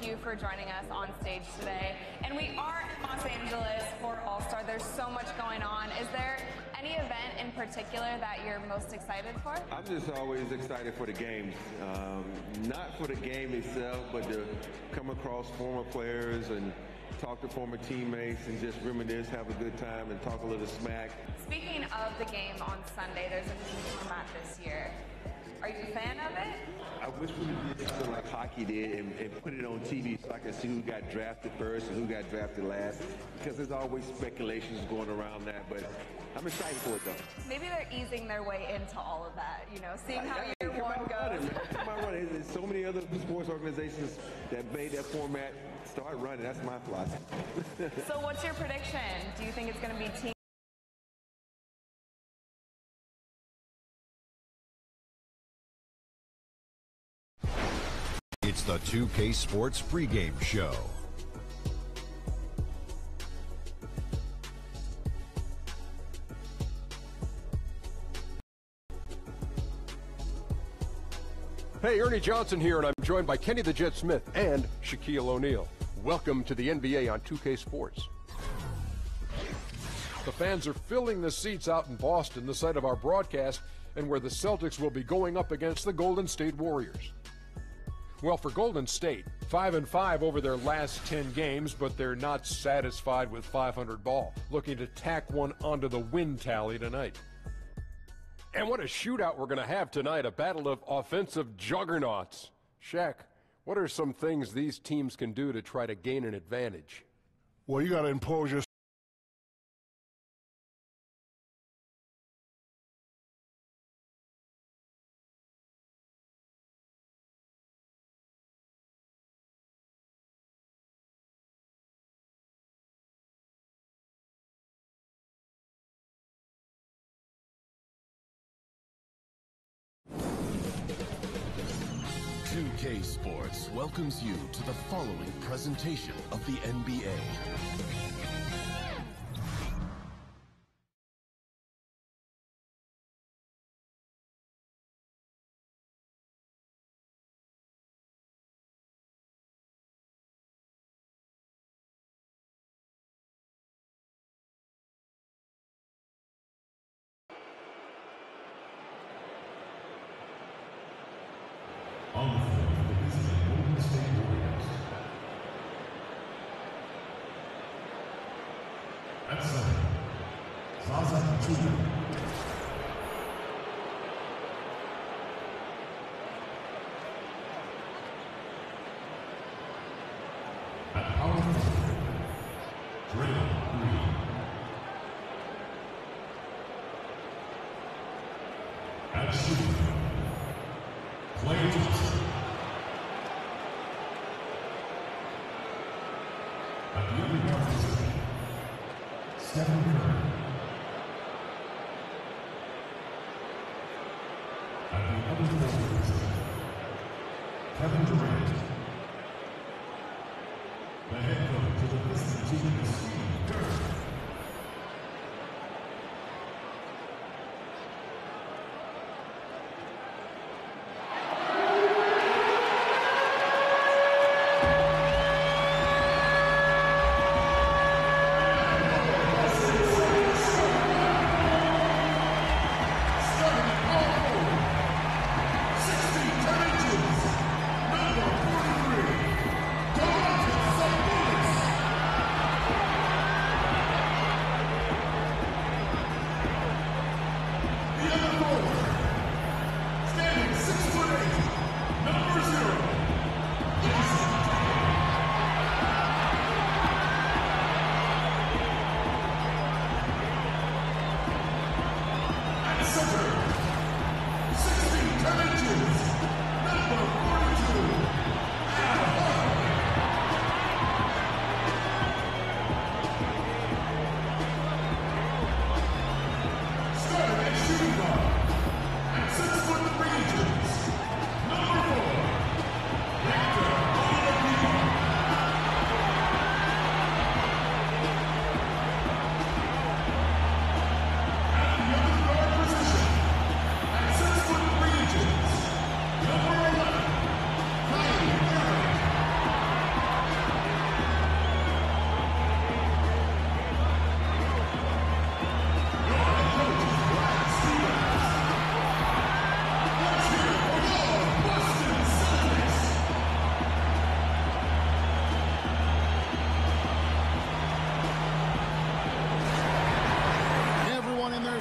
thank you for joining us on stage today. And we are in Los Angeles for All-Star. There's so much going on. Is there any event in particular that you're most excited for? I'm just always excited for the games. Not for the game itself, but to come across former players and talk to former teammates and just reminisce, have a good time, and talk a little smack. Speaking of the game on Sunday, there's a new format this year. Are you a fan of it? I wish we would do something like hockey did and put it on TV so I can see who got drafted first and who got drafted last, because there's always speculations going around that, but I'm excited for it, though. Maybe they're easing their way into all of that, you know, seeing how year one goes. Come on, run it. There's so many other sports organizations that made that format start running. That's my philosophy. So what's your prediction? Do you think it's going to be team? It's the 2K Sports pregame show. Hey, Ernie Johnson here, and I'm joined by Kenny the Jet Smith and Shaquille O'Neal. Welcome to the NBA on 2K Sports. The fans are filling the seats out in Boston, the site of our broadcast, and where the Celtics will be going up against the Golden State Warriors. Well, for Golden State, 5-5 over their last 10 games, but they're not satisfied with 500 ball, looking to tack one onto the win tally tonight. And what a shootout we're going to have tonight, a battle of offensive juggernauts. Shaq, what are some things these teams can do to try to gain an advantage? Well, you got to impose your K Sports welcomes you to the following presentation of the NBA.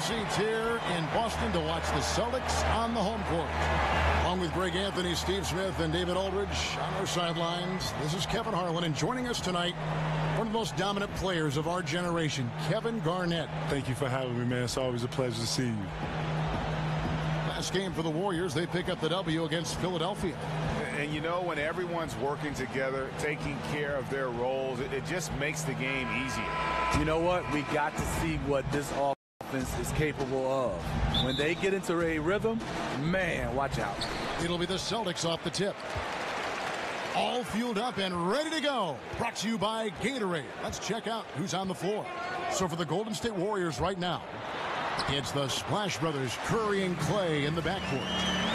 seats here in Boston to watch the Celtics on the home court. Along with Greg Anthony, Steve Smith, and David Aldridge on our sidelines, this is Kevin Harlan, and joining us tonight, one of the most dominant players of our generation, Kevin Garnett. Thank you for having me, man. It's always a pleasure to see you. Last game for the Warriors, they pick up the W against Philadelphia. And you know, when everyone's working together, taking care of their roles, it just makes the game easier. You know what? We got to see what this offense is capable of. When they get into a rhythm, man, watch out. It'll be the Celtics off the tip. All fueled up and ready to go. Brought to you by Gatorade. Let's check out who's on the floor. So for the Golden State Warriors right now, it's the Splash Brothers, Curry and Clay in the backcourt.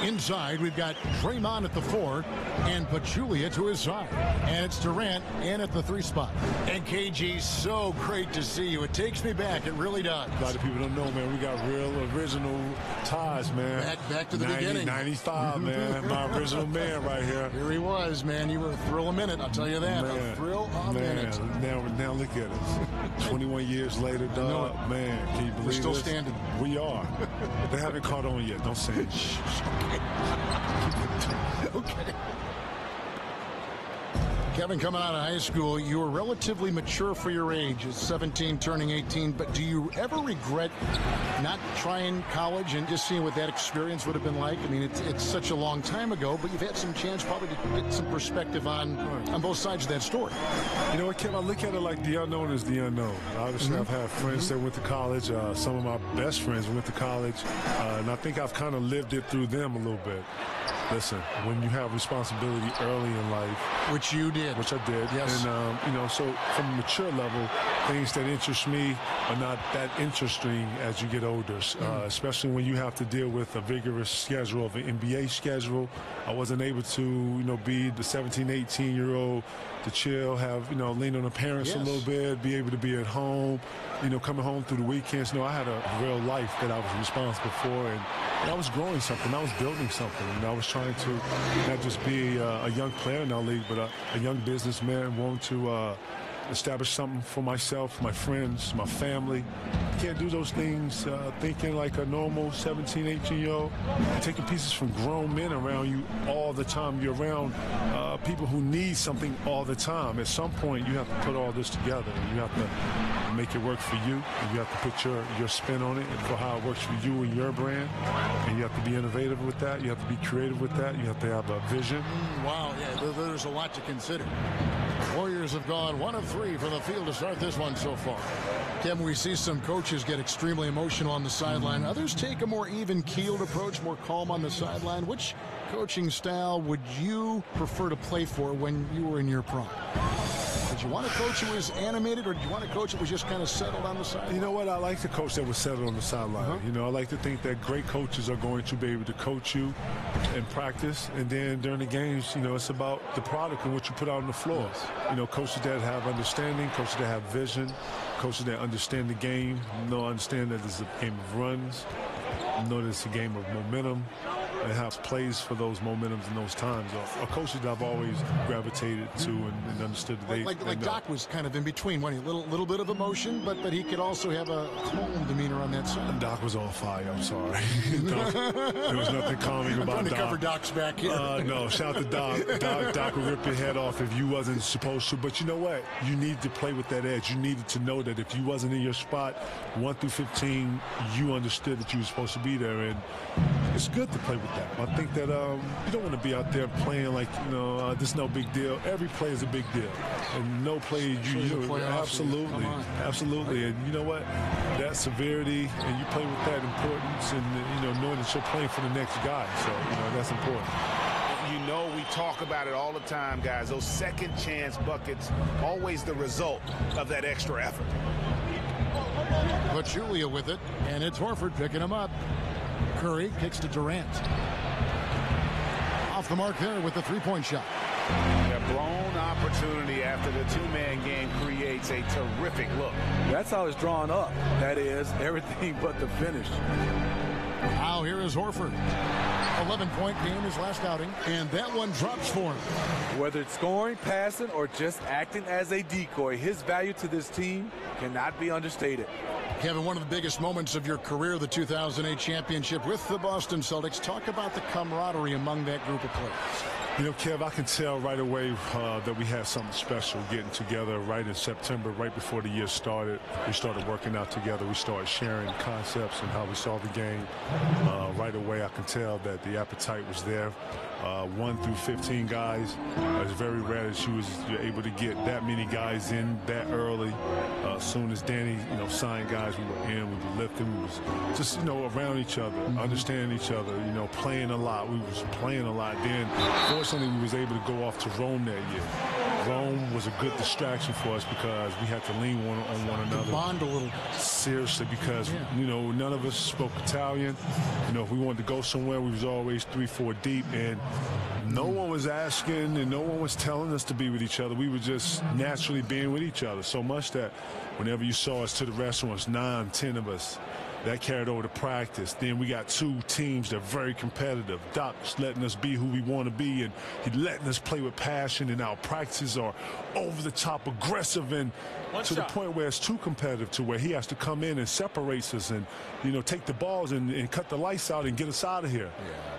Inside, we've got Draymond at the 4 and Pachulia to his side. And it's Durant in at the 3 spot. And KG, so great to see you. It takes me back. It really does. A lot of people don't know, man. We got real original ties, man. Back to the beginning. 95, man. My original man right here. Here he was, man. You were a thrill a minute, I'll tell you that. Man. A thrill a minute. Now look at us. 21 years later, dog. Man, can you believe We're still this? standing. We are. They haven't caught on yet. Don't say it. Okay. Kevin, coming out of high school, you were relatively mature for your age, 17 turning 18, but do you ever regret not trying college and just seeing what that experience would have been like? I mean, it's such a long time ago, but you've had some chance probably to get some perspective on both sides of that story. You know what, Kim, I look at it like the unknown is the unknown. Obviously, I've had friends that went to college. Some of my best friends went to college, and I think I've kind of lived it through them a little bit. Listen, when you have responsibility early in life, Which you did. which I did, Yes. and you know, so from a mature level, things that interest me are not that interesting as you get older, especially when you have to deal with a vigorous schedule of an NBA schedule. I wasn't able to, you know, be the 17, 18-year-old to chill, have, you know, lean on the parents a little bit, be able to be at home, you know, coming home through the weekends. You know, I had a real life that I was responsible for, and I was growing something. I was building something, and I was trying to not just be a young player in our league, but a young businessman wanting to establish something for myself, my friends, my family. You can't do those things thinking like a normal 17, 18-year-old. You're taking pieces from grown men around you all the time. You're around people who need something all the time. At some point, you have to put all this together. You have to make it work for you, and you have to put your spin on it and for how it works for you and your brand. And you have to be innovative with that. You have to be creative with that. You have to have a vision. Wow, yeah, there's a lot to consider. Warriors have gone 1 of 3 from the field to start this one so far. Kevin, we see some coaches get extremely emotional on the sideline. Others take a more even-keeled approach, more calm on the sideline. Which coaching style would you prefer to play for when you were in your prime? Did you want a coach who was animated, or did you want a coach that was just kind of settled on the sideline? You know what? I like the coach that was settled on the sideline. You know, I like to think that great coaches are going to be able to coach you in practice, and then during the games, you know, it's about the product and what you put out on the floor. You know, coaches that have understanding, coaches that have vision, coaches that understand the game, understand that it's a game of runs, know that it's a game of momentum, and have plays for those momentums and those times. Are coaches that I've always gravitated to and understood that they like Doc was kind of in between, wasn't he? A little bit of emotion, but he could also have a calm demeanor on that side. Doc was on fire. I'm sorry. There was nothing calming about Doc. I'm trying to cover Doc's back here. No, shout to Doc. Doc would rip your head off if you wasn't supposed to. But you know what? You need to play with that edge. You needed to know that if you wasn't in your spot, 1 through 15, you understood that you were supposed to be there. And it's good to play with that. I think that you don't want to be out there playing like, you know, this is no big deal. Every play is a big deal. And no play, you absolutely. And you know what? That severity, and you play with that importance, and, you know, knowing that you're playing for the next guy. So, you know, that's important. You know, we talk about it all the time, guys. Those second chance buckets, always the result of that extra effort. Pachulia with it, and it's Horford picking him up. Curry kicks to Durant. Off the mark there with the three-point shot. A blown opportunity after the two-man game creates a terrific look. That's how it's drawn up. That is everything but the finish. Now here is Horford. 11-point game his last outing, and that one drops for him. Whether it's scoring, passing, or just acting as a decoy, his value to this team cannot be understated. Kevin, one of the biggest moments of your career, the 2008 championship with the Boston Celtics. Talk about the camaraderie among that group of players. You know, Kev, I can tell right away that we had something special getting together right in September, right before the year started. We started working out together. We started sharing concepts and how we saw the game. Right away, I can tell that the appetite was there. 1 through 15 guys. It's very rare that you're able to get that many guys in that early. As soon as Danny, signed guys, we were in, we were lifting, we was just, around each other, understanding each other, playing a lot. We was playing a lot. Then, fortunately, we was able to go off to Rome that year. Rome was a good distraction for us because we had to lean on one another. Bond a little. Seriously, because, none of us spoke Italian. If we wanted to go somewhere, we was always 3-4 deep, and no one was asking and no one was telling us to be with each other. We were just naturally being with each other so much that whenever you saw us to the restaurants, 9, 10 of us, that carried over to practice. Then we got 2 teams that are very competitive. Doc's letting us be who we want to be, and he's letting us play with passion, and our practices are over the top aggressive and to the point where it's too competitive to where he has to come in and separates us and, take the balls and cut the lights out and get us out of here.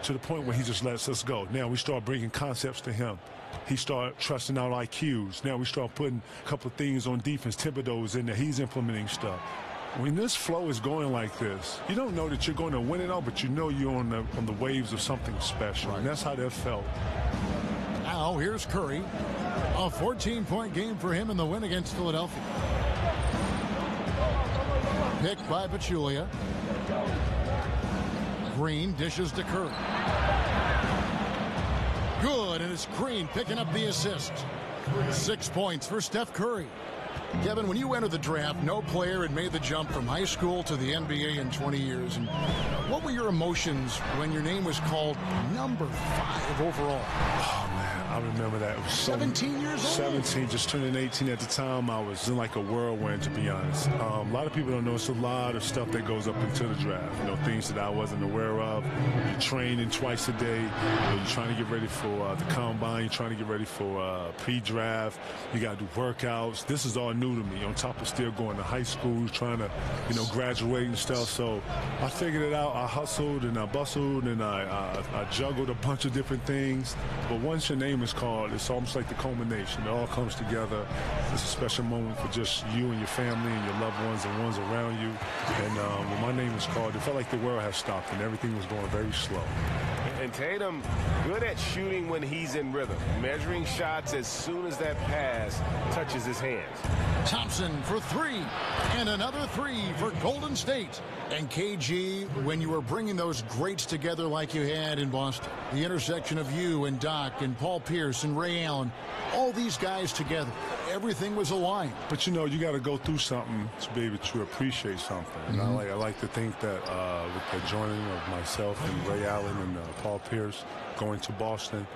To the point where he just lets us go. Now we start bringing concepts to him. He started trusting out IQs. Now we start putting a couple of things on defense. Thibodeau's in there. He's implementing stuff. When this flow is going like this, you don't know that you're going to win it all, but you know you're on the waves of something special, and that's how that felt. Now here's Curry. A 14-point game for him in the win against Philadelphia. Picked by Pachulia. Green dishes to Curry. Good, and it's Green picking up the assist. 6 points for Steph Curry. Kevin, when you entered the draft, no player had made the jump from high school to the NBA in 20 years. And what were your emotions when your name was called number 5 overall? Oh, man, I remember that. It was 17 years old? 17, just turning 18 at the time. I was in like a whirlwind, to be honest. A lot of people don't know it's a lot of stuff that goes up into the draft. Things that I wasn't aware of. You're training twice a day. You're trying to get ready for the combine. You're trying to get ready for pre-draft. You got to do workouts. This is all new to me, on top of still going to high school, trying to, graduate and stuff. So I figured it out. I hustled and I bustled and I juggled a bunch of different things. But once your name is called, it's almost like the culmination. It all comes together. It's a special moment for just you and your family and your loved ones and ones around you. And when my name was called, it felt like the world had stopped and everything was going very slow. And Tatum, good at shooting when he's in rhythm, measuring shots as soon as that pass touches his hands. Thompson for 3, and another 3 for Golden State. And KG, when you were bringing those greats together like you had in Boston, the intersection of you and Doc and Paul Pierce and Ray Allen, all these guys together, everything was aligned. But you got to go through something to be able to appreciate something. And I like to think that with the joining of myself and Ray Allen and Paul Pierce going to Boston,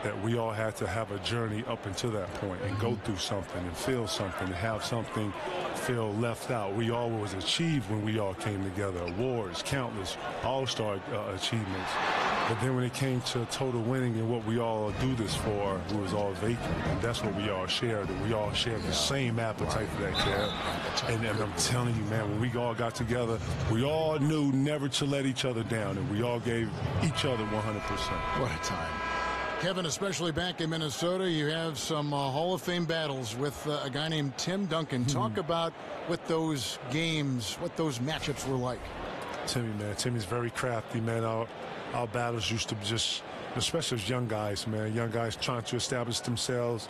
that we all had to have a journey up until that point and go through something and feel something and have something feel left out. We all was achieved when we all came together. Awards, countless all-star achievements. But then when it came to total winning and what we all do this for, it was all vacant. And that's what we all shared. And we all shared the same appetite for that, Kev. And I'm telling you, man, when we all got together, we all knew never to let each other down. And we all gave each other 100%. What a time. Kevin, especially back in Minnesota, you have some Hall of Fame battles with a guy named Tim Duncan. Talk about what those games, what those matchups were like. Timmy, man. Timmy's very crafty, man. Our battles used to just, especially as young guys, man. Young guys trying to establish themselves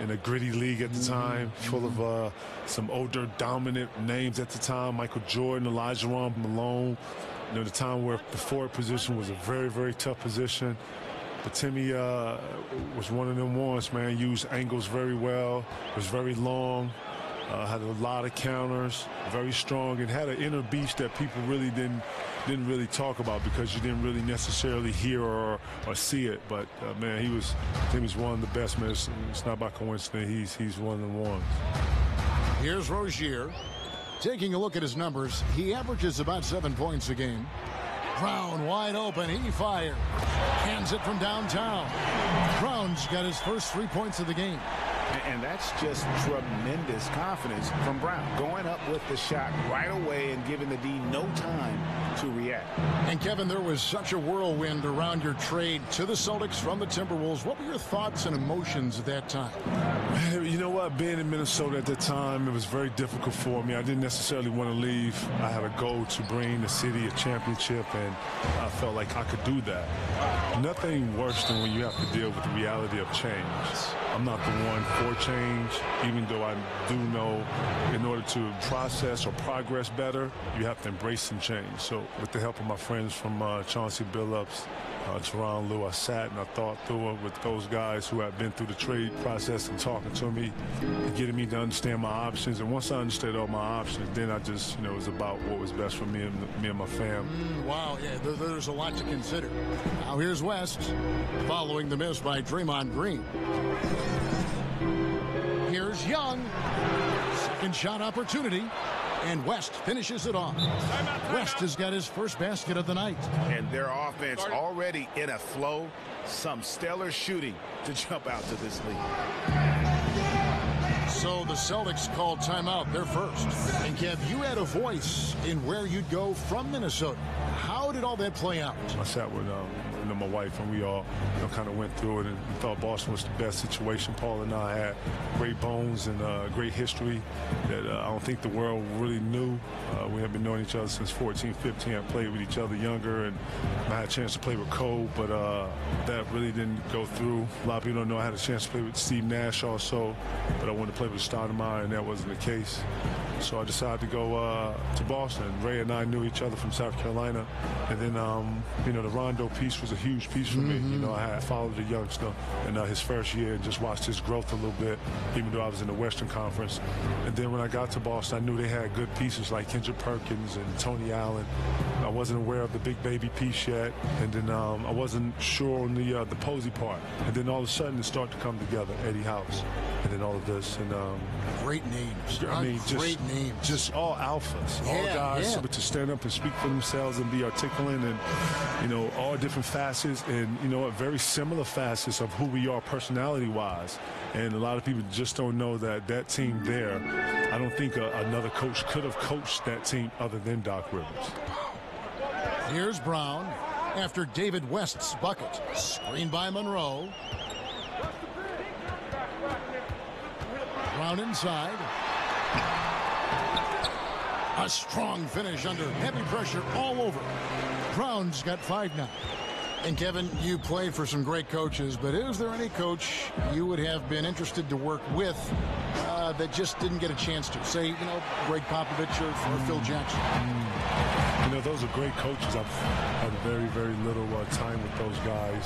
in a gritty league at the time, full of some older, dominant names at the time. Michael Jordan, Elijah Malone. The time where the forward position was a very, very tough position. But Timmy was one of them ones, man. Used angles very well. Was very long. Had a lot of counters. Very strong, and had an inner beast that people really didn't really talk about because you didn't really necessarily hear or see it. But man, Timmy's one of the best, man. It's not by coincidence. He's one of them ones. Here's Rozier. Taking a look at his numbers, he averages about 7 points a game. Brown wide open, he fires. Hands it from downtown. Brown's got his first 3 points of the game. And that's just tremendous confidence from Brown. Going up with the shot right away and giving the D no time to react. And Kevin, there was such a whirlwind around your trade to the Celtics from the Timberwolves. What were your thoughts and emotions at that time? You know what? Being in Minnesota at that time, it was very difficult for me. I didn't necessarily want to leave. I had a goal to bring the city a championship, and I felt like I could do that. Nothing worse than when you have to deal with the reality of change. I'm not the one for change, even though I do know in order to process or progress better, you have to embrace some change. So with the help of my friends from Chauncey Billups, Teron Lou, I sat and I thought through it with those guys who had been through the trade process and talking to me, getting me to understand my options. And once I understood all my options, then I just, it was about what was best for me and my family. Wow, yeah, there's a lot to consider. Now here's West following the miss by Draymond Green. Here's Young. Second shot opportunity. And West finishes it off. West has got his first basket of the night. And their offense already in a flow. Some stellar shooting to jump out to this lead. So the Celtics called timeout, their first. And Kev, you had a voice in where you'd go from Minnesota. How did all that play out? I sat with my wife, and we all kind of went through it and thought Boston was the best situation. Paul and I had great bones and great history that I don't think the world really knew. We had been knowing each other since 14, 15. I played with each other younger, and I had a chance to play with Cole, but that really didn't go through. A lot of people don't know I had a chance to play with Steve Nash also, but I wanted to play with Stoudemire, and that wasn't the case. So I decided to go to Boston. Ray and I knew each other from South Carolina. And then, the Rondo piece was a huge piece for me. I had followed the youngster in his first year and just watched his growth a little bit, even though I was in the Western Conference. And then when I got to Boston, I knew they had good pieces like Kendrick Perkins and Tony Allen. I wasn't aware of the big baby piece yet. And then I wasn't sure on the Posey part. And then all of a sudden it started to come together, Eddie House. And then all of this. And great names. Great names. Just all alphas. All guys able to stand up and speak for themselves and be articulate and, all different facets and, very similar facets of who we are personality-wise. And a lot of people just don't know that team there, I don't think another coach could have coached that team other than Doc Rivers. Here's Brown after David West's bucket. Screen by Monroe. Brown inside. A strong finish under heavy pressure all over. Brown's got 5 now. And Kevin, you played for some great coaches, but is there any coach you would have been interested to work with that just didn't get a chance to? Say, Greg Popovich or Phil Jackson. Those are great coaches. I've had very, very little time with those guys.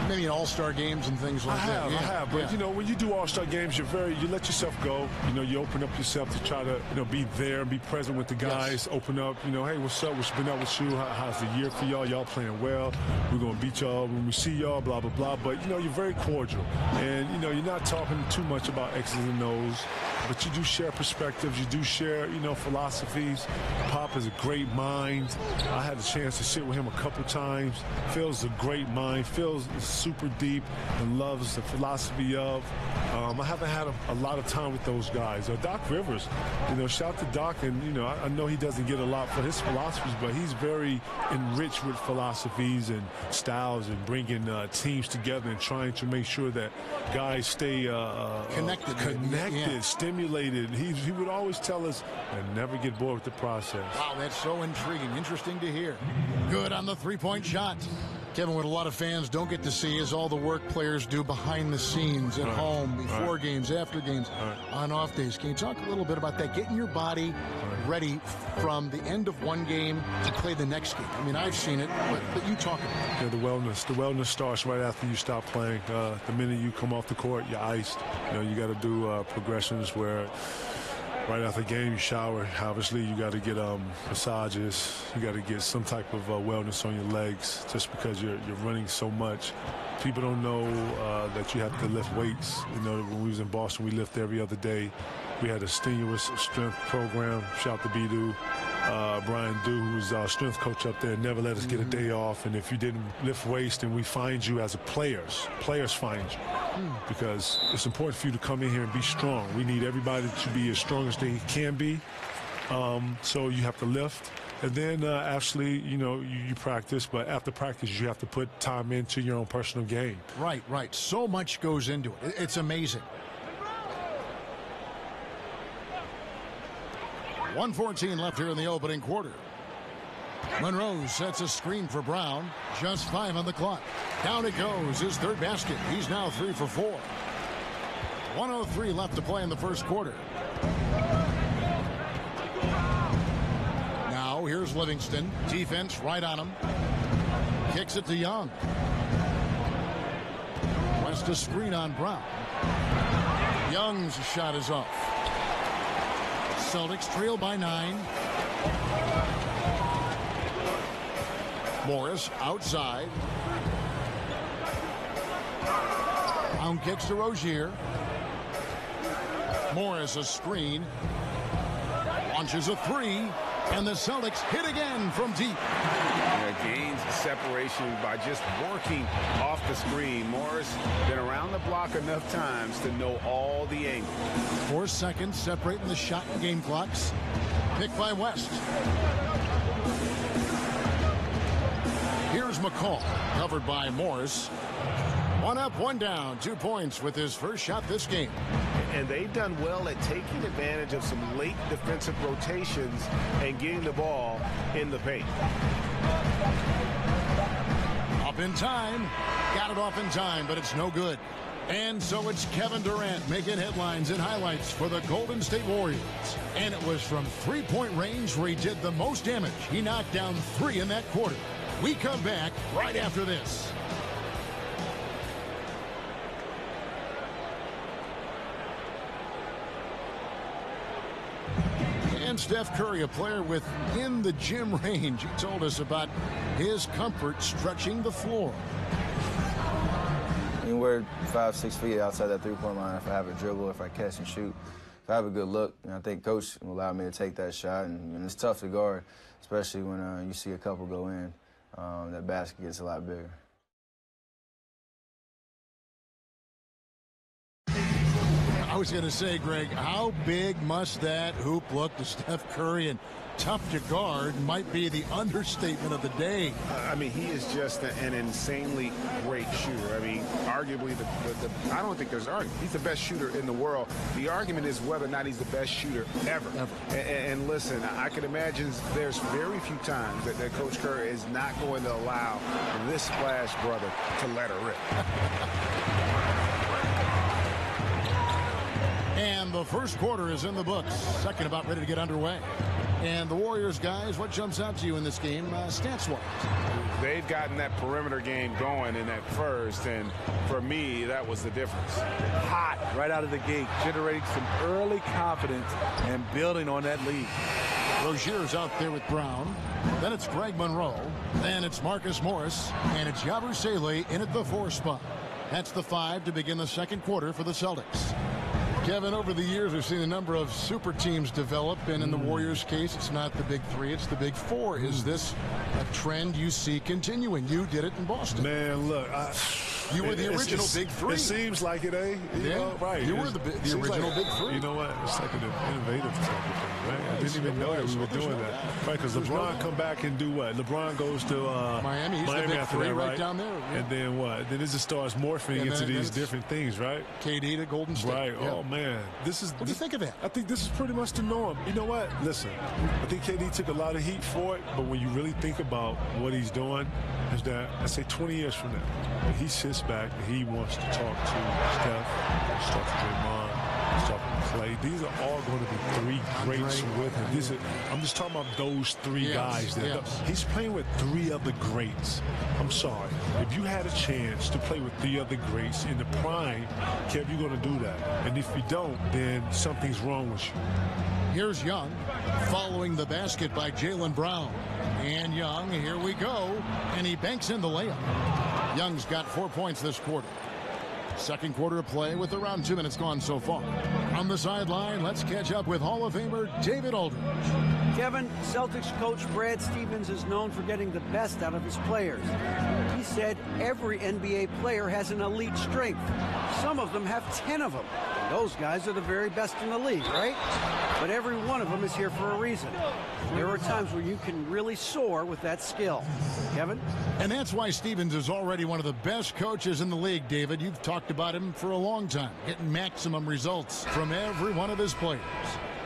Maybe in all-star games and things like that. I have. But, when you do all-star games, you let yourself go. You open up yourself to try to, be there and be present with the guys. Yes. Open up, hey, what's up? What's been up with you? How's the year for y'all? Y'all playing well. We're going to beat y'all when we see y'all, blah, blah, blah. But, you're very cordial. And, you're not talking too much about X's and O's. But you do share perspectives. You do share, philosophies. Pop is a great mind. I had the chance to sit with him a couple times. Phil's a great mind. Phil's super deep and loves the philosophy of. I haven't had a lot of time with those guys. Doc Rivers, shout to Doc. And, I know he doesn't get a lot for his philosophies, but he's very enriched with philosophies and styles and bringing teams together and trying to make sure that guys stay connected, stimulated. He would always tell us, and never get bored with the process. Wow, that's so intriguing. Interesting to hear. Good on the three-point shot. Kevin, what a lot of fans don't get to see is all the work players do behind the scenes at home, before games, after games, on off days. Can you talk a little bit about that? Getting your body ready from the end of one game to play the next game. I mean, I've seen it, but you talk about it. The wellness starts right after you stop playing. The minute you come off the court, you're iced. You got to do progressions where right after the game, you shower. Obviously, you got to get massages. You got to get some type of wellness on your legs just because you're running so much. People don't know that you have to lift weights. When we was in Boston, we lift every other day. We had a strenuous strength program. Shout out to B-Do. Brian Du, who's our strength coach up there, never let us get a day off. And if you didn't lift weights, then we find you as a players find you. Because it's important for you to come in here and be strong. We need everybody to be as strong as they can be. So you have to lift. And then actually, you practice. But after practice, you have to put time into your own personal game. Right, right. So much goes into it. It's amazing. 1:14 left here in the opening quarter. Monroe sets a screen for Brown. Just 5 on the clock. Down it goes. His third basket. He's now 3 for 4. 1:03 left to play in the first quarter. Now here's Livingston. Defense right on him. Kicks it to Young. West a screen on Brown. Young's shot is off. Celtics trail by 9. Morris outside. Brown kicks to Rozier. Morris a screen. Launches a 3. And the Celtics hit again from deep. Gains separation by just working off the screen. Morris been around the block enough times to know all the angles. 4 seconds separating the shot and game clocks. Picked by West. Here's McCall, covered by Morris. 1 up, 1 down. 2 points with his first shot this game. And they've done well at taking advantage of some late defensive rotations and getting the ball in the paint. Up in time. Got it off in time, but it's no good. And so it's Kevin Durant making headlines and highlights for the Golden State Warriors. And it was from three-point range where he did the most damage. He knocked down 3 in that quarter. We come back right after this. And Steph Curry, a player within the gym range. He told us about his comfort stretching the floor. Anywhere 5-6 feet outside that three-point line, if I have a dribble, if I catch and shoot, if I have a good look, I think Coach will allow me to take that shot. And it's tough to guard, especially when you see a couple go in. That basket gets a lot bigger. I was going to say, Greg, how big must that hoop look to Steph Curry? And tough to guard might be the understatement of the day. I mean, he is just an insanely great shooter. I mean, arguably, I don't think there's an argument. He's the best shooter in the world. The argument is whether or not he's the best shooter ever. And listen, I can imagine there's very few times that Coach Curry is not going to allow this Splash brother to let her rip. And the first quarter is in the books. Second about ready to get underway. And the Warriors, guys, what jumps out to you in this game stats-wise? They've gotten that perimeter game going in that first, and for me, that was the difference. Hot right out of the gate, generating some early confidence and building on that lead. Rozier's out there with Brown. Then it's Greg Monroe. Then it's Marcus Morris. And it's Yabusele in at the 4 spot. That's the 5 to begin the second quarter for the Celtics. Kevin, over the years, we've seen a number of super teams develop, and in the Warriors' case, it's not the big 3, it's the big 4. Is this a trend you see continuing? You did it in Boston. Man, look, you were the original big 3. It seems like it, eh? You know, right. You were the original big 3. You know what? It's like an innovative type of thing, right? I didn't even know that we were doing that. Right, because LeBron come back and do what? LeBron goes to Miami. He's the big 3 right down there. Yeah. And then what? Then it just starts morphing into these different things, right? KD to Golden State. Right. Yeah. Oh, man. What do you think of that? I think this is pretty much the norm. You know what? Listen, I think KD took a lot of heat for it, but when you really think about what he's doing, is that, I say 20 years from now, he sits back and he wants to talk to Steph, talk to Draymond, talk to Clay. These are all going to be 3 greats with him. I'm just talking about those 3 guys. He's playing with 3 other greats. I'm sorry. If you had a chance to play with 3 other greats in the prime, Kev, you're going to do that. And if you don't, then something's wrong with you. Here's Young following the basket by Jaylen Brown. And Young, here we go. And he banks in the layup. Young's got 4 points this quarter. Second quarter of play with around 2 minutes gone so far. On the sideline, let's catch up with Hall of Famer David Aldridge. Kevin, Celtics coach Brad Stevens is known for getting the best out of his players. He said every NBA player has an elite strength. Some of them have 10 of them. Those guys are the very best in the league, right? But every one of them is here for a reason. There are times where you can really soar with that skill. Kevin? And that's why Stevens is already one of the best coaches in the league, David. You've talked about him for a long time, getting maximum results from every one of his players.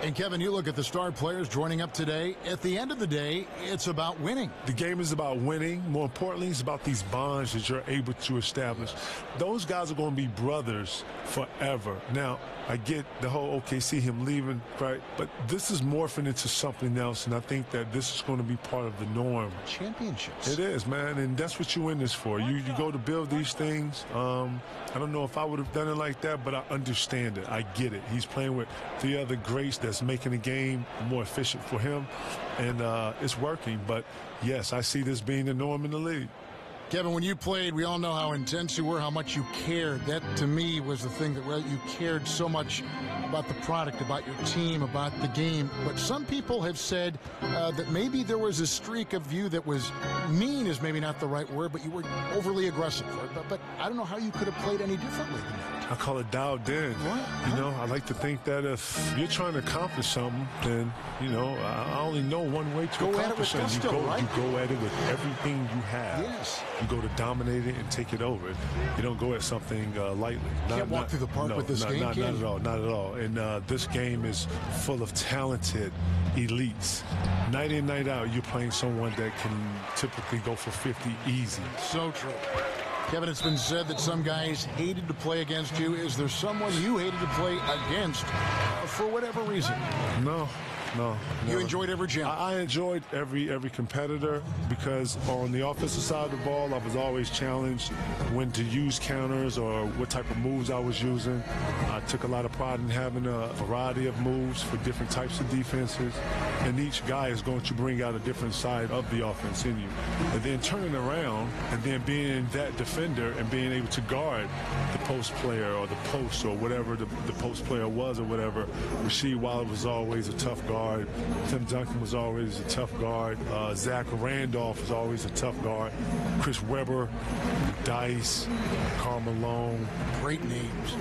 And, Kevin, you look at the star players joining up today. At the end of the day, it's about winning. The game is about winning. More importantly, it's about these bonds that you're able to establish. Those guys are going to be brothers forever. Now, I get the whole OKC, him leaving, right? But this is morphing into something else, and I think that this is going to be part of the norm. Championships. It is, man, and that's what you're in this for. You go to build these things. I don't know if I would have done it like that, but I understand it. I get it. He's playing with the other greats that's making the game more efficient for him, and it's working. But, yes, I see this being the norm in the league. Kevin, when you played, we all know how intense you were, how much you cared. That, to me, was the thing that you cared so much about the product, about your team, about the game. But some people have said that maybe there was a streak of you that was mean is maybe not the right word, but you were overly aggressive. But I don't know how you could have played any differently than that. I call it dialed in. What? You know, I like to think that if you're trying to accomplish something, then, you know, I only know one way to go accomplish at it with something. gusto, right? You go at it with everything you have. Yes. You go to dominate it and take it over. You don't go at something lightly. Can't walk through the park with this game, not can at you? all. Not at all. And this game is full of talented elites. Night in, night out, you're playing someone that can typically go for 50 easy. So true. Kevin, it's been said that some guys hated to play against you. Is there someone you hated to play against for whatever reason? No. You enjoyed every challenge? I enjoyed every competitor because on the offensive side of the ball, I was always challenged when to use counters or what type of moves I was using. I took a lot of pride in having a variety of moves for different types of defenses, and each guy is going to bring out a different side of the offense in you. And then turning around and then being that defender and being able to guard the post player or the post or whatever the post player was or whatever. Rasheed Wallace was always a tough guard. Tim Duncan was always a tough guard. Zach Randolph was always a tough guard. Chris Webber, Dice, Karl Malone. Great names.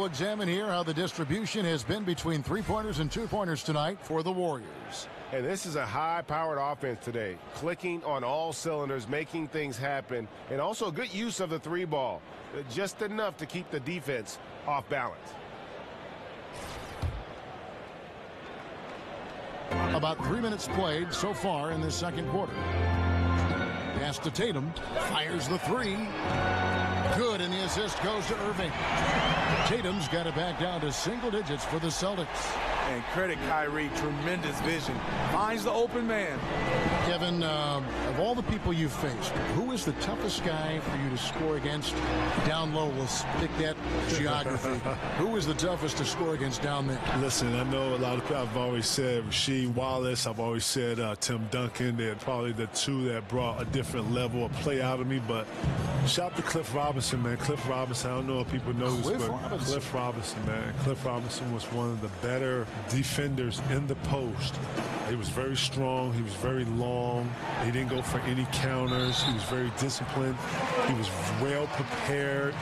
Examine here how the distribution has been between three-pointers and two-pointers tonight for the Warriors. And this is a high-powered offense today, clicking on all cylinders, making things happen, and also good use of the three ball, just enough to keep the defense off balance. About 3 minutes played so far in this second quarter. Pass to Tatum, fires the three. Good, and the assist goes to Irving. Tatum's got it back down to single digits for the Celtics. And credit Kyrie, tremendous vision. Finds the open man. Kevin, of all the people you've faced, who is the toughest guy for you to score against down low? We'll pick that geography. Who is the toughest to score against down there? Listen, I know a lot of people. I've always said Rasheed Wallace. I've always said Tim Duncan. They're probably the two that brought a different level of play out of me. But shout out to Cliff Robinson, man. Cliff Robinson, I don't know if people know this, but Cliff Robinson, man. Cliff Robinson was one of the better defenders in the post. He was very strong. He was very long. He didn't go for any counters. He was very disciplined. He was well prepared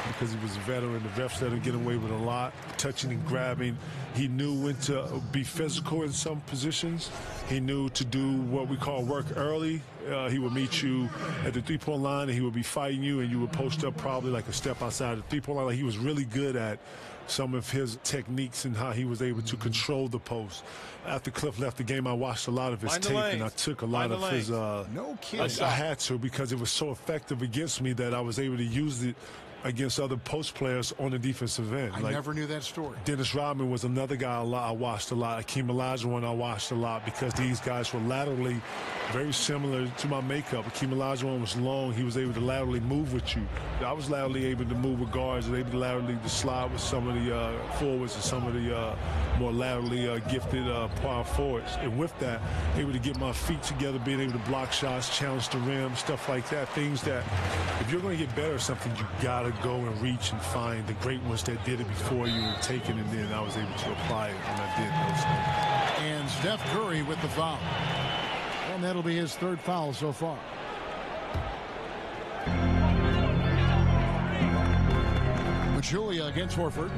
because he was a veteran. The refs let him get away with a lot, touching and grabbing. He knew when to be physical in some positions. He knew to do what we call work early. He would meet you at the three-point line, and he would be fighting you, and you would post up probably like a step outside the three-point line. Like, he was really good at some of his techniques and how he was able to control the post. After Cliff left the game, I watched a lot of his tape, and I took a lot of his. No kidding. I had to, because it was so effective against me that I was able to use it against other post players on the defensive end. I never knew that story. Dennis Rodman was another guy I watched a lot. Akeem Olajuwon I watched a lot because these guys were laterally very similar to my makeup. Akeem Olajuwon was long. He was able to laterally move with you. I was laterally able to move with guards and able to laterally to slide with some of the forwards and some of the more laterally gifted power forwards. And with that, able to get my feet together, being able to block shots, challenge the rim, stuff like that. Things that if you're going to get better at something, you got to go and reach and find the great ones that did it before you and take it, and then I was able to apply it when I did those things. And Steph Curry with the foul. And that'll be his third foul so far. Julia against Horford.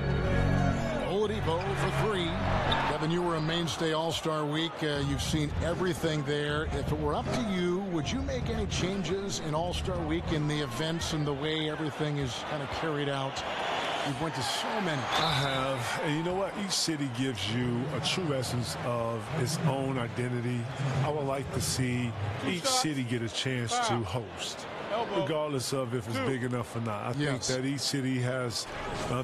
Oladipo for three. Kevin, you were a mainstay All-Star Week. You've seen everything there. If it were up to you, would you make any changes in All-Star Week in the events and the way everything is kind of carried out? You've went to so many. I have. And you know what? Each city gives you a true essence of its own identity. I would like to see each city get a chance to host, regardless of if it's big enough or not. I think that each city has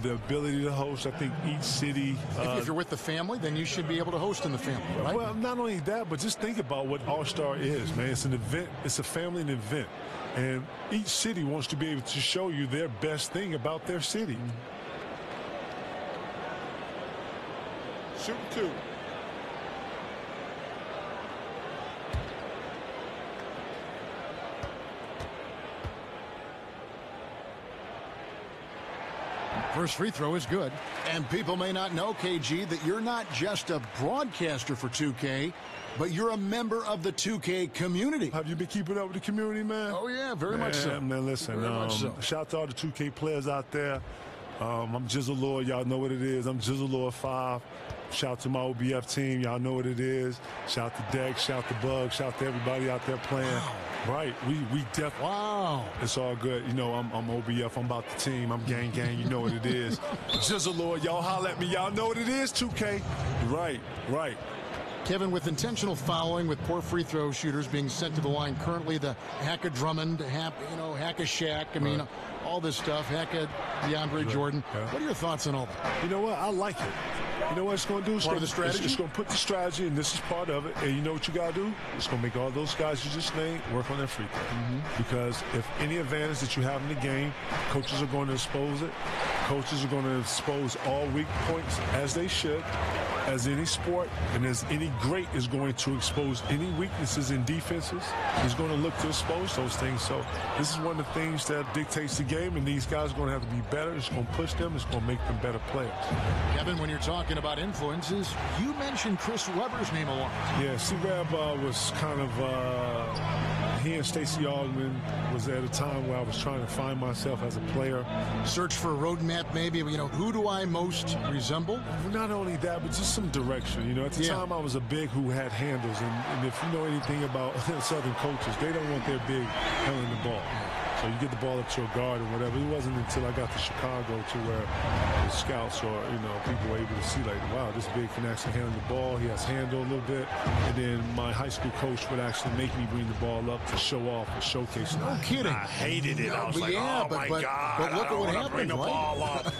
the ability to host. I think each city... if you're with the family, then you should be able to host in the family, right? Well, not only that, but just think about what All-Star is, man. It's an event. It's a family event. And each city wants to be able to show you their best thing about their city. Shoot two. First free throw is good. And people may not know, KG, that you're not just a broadcaster for 2K, but you're a member of the 2K community. Have you been keeping up with the community, man? Oh, yeah, very much so. Man, listen, shout out to all the 2K players out there. I'm Jizzle Lord. Y'all know what it is. I'm Jizzle Lord 5. Shout out to my OBF team. Y'all know what it is. Shout out to Dex. Shout out to Bug. Shout out to everybody out there playing. Wow. Right. We definitely. Wow. It's all good. You know, I'm OBF. I'm about the team. I'm gang. You know what it is. Jizzle Lord. Y'all holler at me. Y'all know what it is, 2K. Right. Kevin, with intentional fouling, with poor free throw shooters being sent to the line currently, the Hack of Drummond, Hack of Shaq, I mean, all this stuff, Hack of DeAndre Jordan. What are your thoughts on all that? You know what? I like it. You know what it's going to do? It's part of the strategy? It's going to put the strategy, and this is part of it. And you know what you got to do? It's going to make all those guys you just named work on their free throw. Because if any advantage that you have in the game, coaches are going to expose it. Coaches are going to expose all weak points, as they should, as any sport, and as any great is going to expose any weaknesses in defenses. He's going to look to expose those things. So this is one of the things that dictates the game, and these guys are going to have to be better. It's going to push them. It's going to make them better players. Kevin, when you're talking about influences, you mentioned Chris Webber's name a lot. Yeah, C-Web was kind of... he and Stacey Augmon was at a time where I was trying to find myself as a player. Search for a roadmap, maybe. You know, who do I most resemble? Not only that, but just some direction. You know, at the time I was a big who had handles, and if you know anything about Southern coaches, they don't want their big handling the ball. So you get the ball up to a guard or whatever. It wasn't until I got to Chicago to where the scouts or, people were able to see, like, wow, this big can actually handle the ball. He has handle a little bit. And then my high school coach would actually make me bring the ball up to show off and showcase. No kidding. I hated it. I was like, God, but look at what happened. Bring the ball up.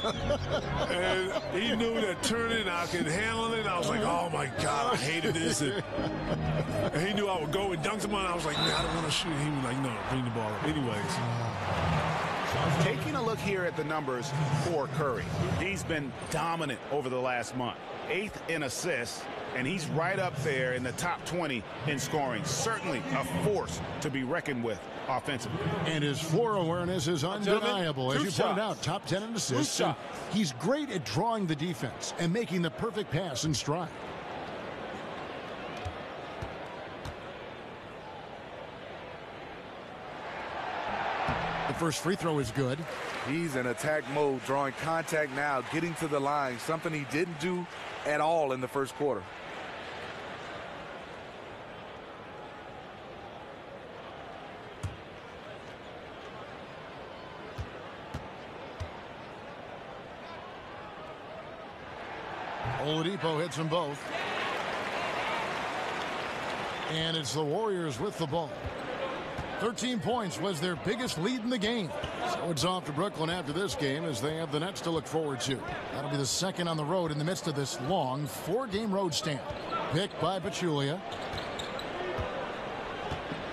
And he knew that turning, I could handle it. I was like, oh, my God, I hated this. And he knew I would go and dunk him on. I was like, I don't want to shoot. He was like, no, bring the ball up. Anyways. Taking a look here at the numbers for Curry. He's been dominant over the last month. 8th in assists, and he's right up there in the top 20 in scoring. Certainly a force to be reckoned with offensively. And his floor awareness is undeniable. As you pointed out, top 10 in assists. He's great at drawing the defense and making the perfect pass in stride. The first free throw is good. He's in attack mode, drawing contact now, getting to the line, something he didn't do at all in the first quarter. Oladipo hits them both. And it's the Warriors with the ball. 13 points was their biggest lead in the game. So it's off to Brooklyn after this game as they have the Nets to look forward to. That'll be the second on the road in the midst of this long 4-game road stand. Picked by Pachulia.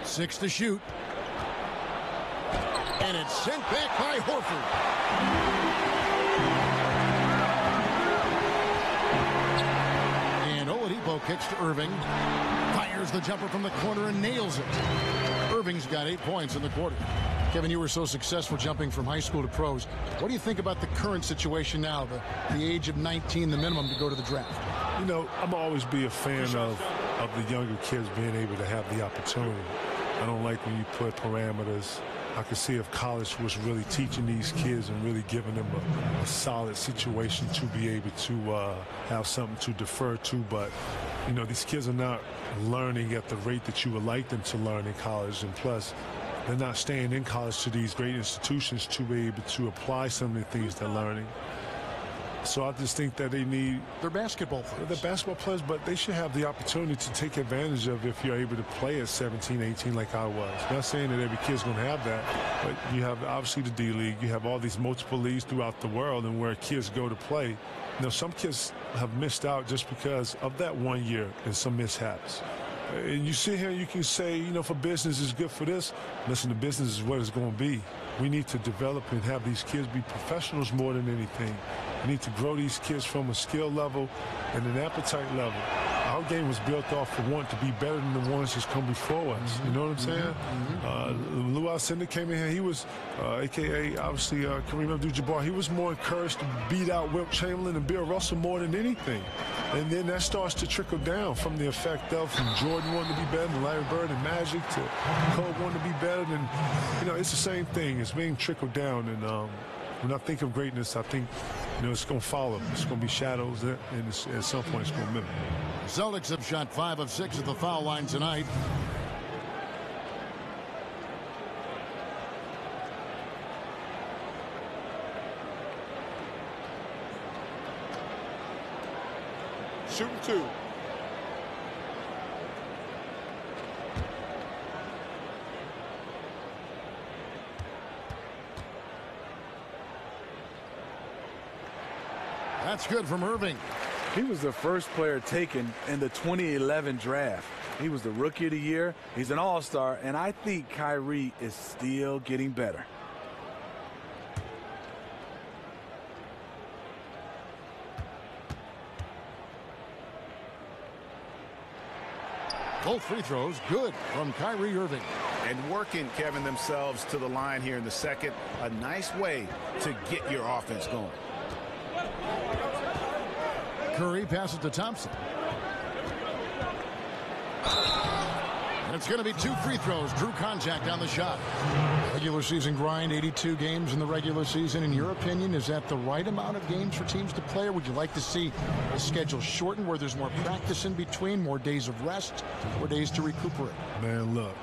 6 to shoot. And it's sent back by Horford. And Oladipo kicks to Irving. Fires the jumper from the corner and nails it. Irving's got 8 points in the quarter. Kevin, you were so successful jumping from high school to pros. What do you think about the current situation now, the age of 19, the minimum to go to the draft? You know, I'm always be a fan of the younger kids being able to have the opportunity. I don't like when you put parameters. I could see if college was really teaching these kids and really giving them a solid situation to be able to have something to defer to. But, you know, these kids are not learning at the rate that you would like them to learn in college. And plus, they're not staying in college to these great institutions to be able to apply some of the things they're learning. So I just think that they need... They're basketball players. They're basketball players, but they should have the opportunity to take advantage of if you're able to play at 17, 18 like I was. Not saying that every kid's going to have that, but you have obviously the D-League. You have all these multiple leagues throughout the world and where kids go to play. You know, some kids have missed out just because of that 1 year and some mishaps. And you sit here and you can say, you know, for business is good for this. Listen, the business is what it's going to be. We need to develop and have these kids be professionals more than anything. We need to grow these kids from a skill level and an appetite level. Our game was built off for one to be better than the ones that's come before us. You know what I'm saying? Lou Alcindor came in here. He was, a.k.a. obviously Kareem Abdul-Jabbar. He was more encouraged to beat out Wilt Chamberlain and Bill Russell more than anything. And then that starts to trickle down from the effect of from Jordan wanting to be better than Larry Bird and Magic to Kobe wanting to be better than, you know, it's the same thing. It's being trickled down. And when I think of greatness, I think, you know, it's going to follow. It's going to be shadows, and at some point it's going to mimic. Celtics have shot 5 of 6 at the foul line tonight. Shooting 2. That's good from Irving. He was the first player taken in the 2011 draft. He was the Rookie of the Year. He's an all-star, and I think Kyrie is still getting better. Both free throws good from Kyrie Irving. And working, Kevin, themselves to the line here in the second. A nice way to get your offense going. Curry passes to Thompson. And it's going to be 2 free throws. Drew contact on the shot. Regular season grind, 82 games in the regular season. In your opinion, is that the right amount of games for teams to play? Or would you like to see the schedule shortened where there's more practice in between, more days of rest, more days to recuperate? Man, look.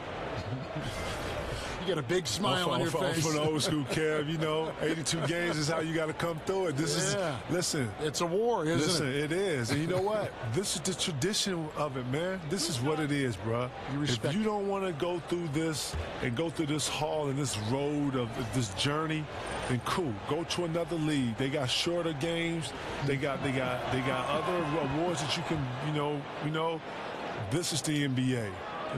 You got a big smile on your face. For the old school, Kev, you know, 82 games is how you got to come through it. This is, listen. It's a war, isn't it? Listen, it is. And you know what? This is the tradition of it, man. This is what it is, bro. If you don't want to go through this and go through this hall and this road of this journey, then cool. Go to another league. They got shorter games. They got other awards that you can, you know, this is the NBA.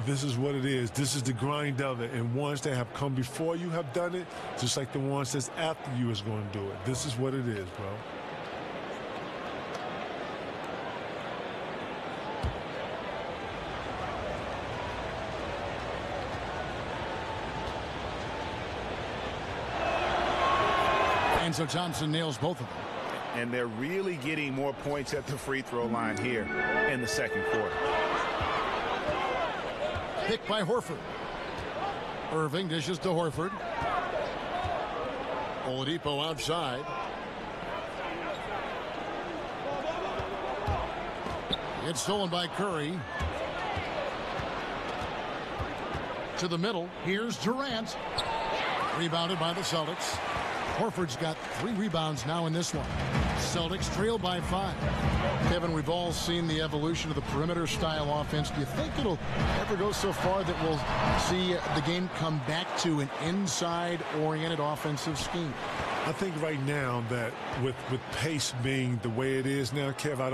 This is what it is. This is the grind of it. And ones that have come before you have done it, just like the ones that's after you is going to do it. This is what it is, bro. And so Thompson nails both of them. And they're really getting more points at the free throw line here in the second quarter. Picked by Horford. Irving dishes to Horford. Oladipo outside. It's stolen by Curry. To the middle. Here's Durant. Rebounded by the Celtics. Horford's got 3 rebounds now in this one. Celtics trail by 5. Kevin, we've all seen the evolution of the perimeter-style offense. Do you think it'll ever go so far that we'll see the game come back to an inside-oriented offensive scheme? I think right now that with pace being the way it is now, Kev, I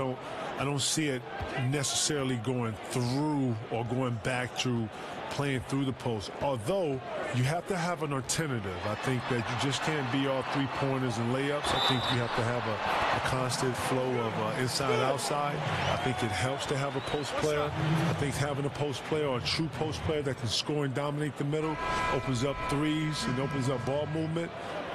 don't see it necessarily going through or going back to playing through the post. Although you have to have an alternative. I think that you just can't be all three-pointers and layups. I think you have to have a constant flow of inside-outside. I think it helps to have a post player. I think having a post player or a true post player that can score and dominate the middle opens up threes and opens up ball movement.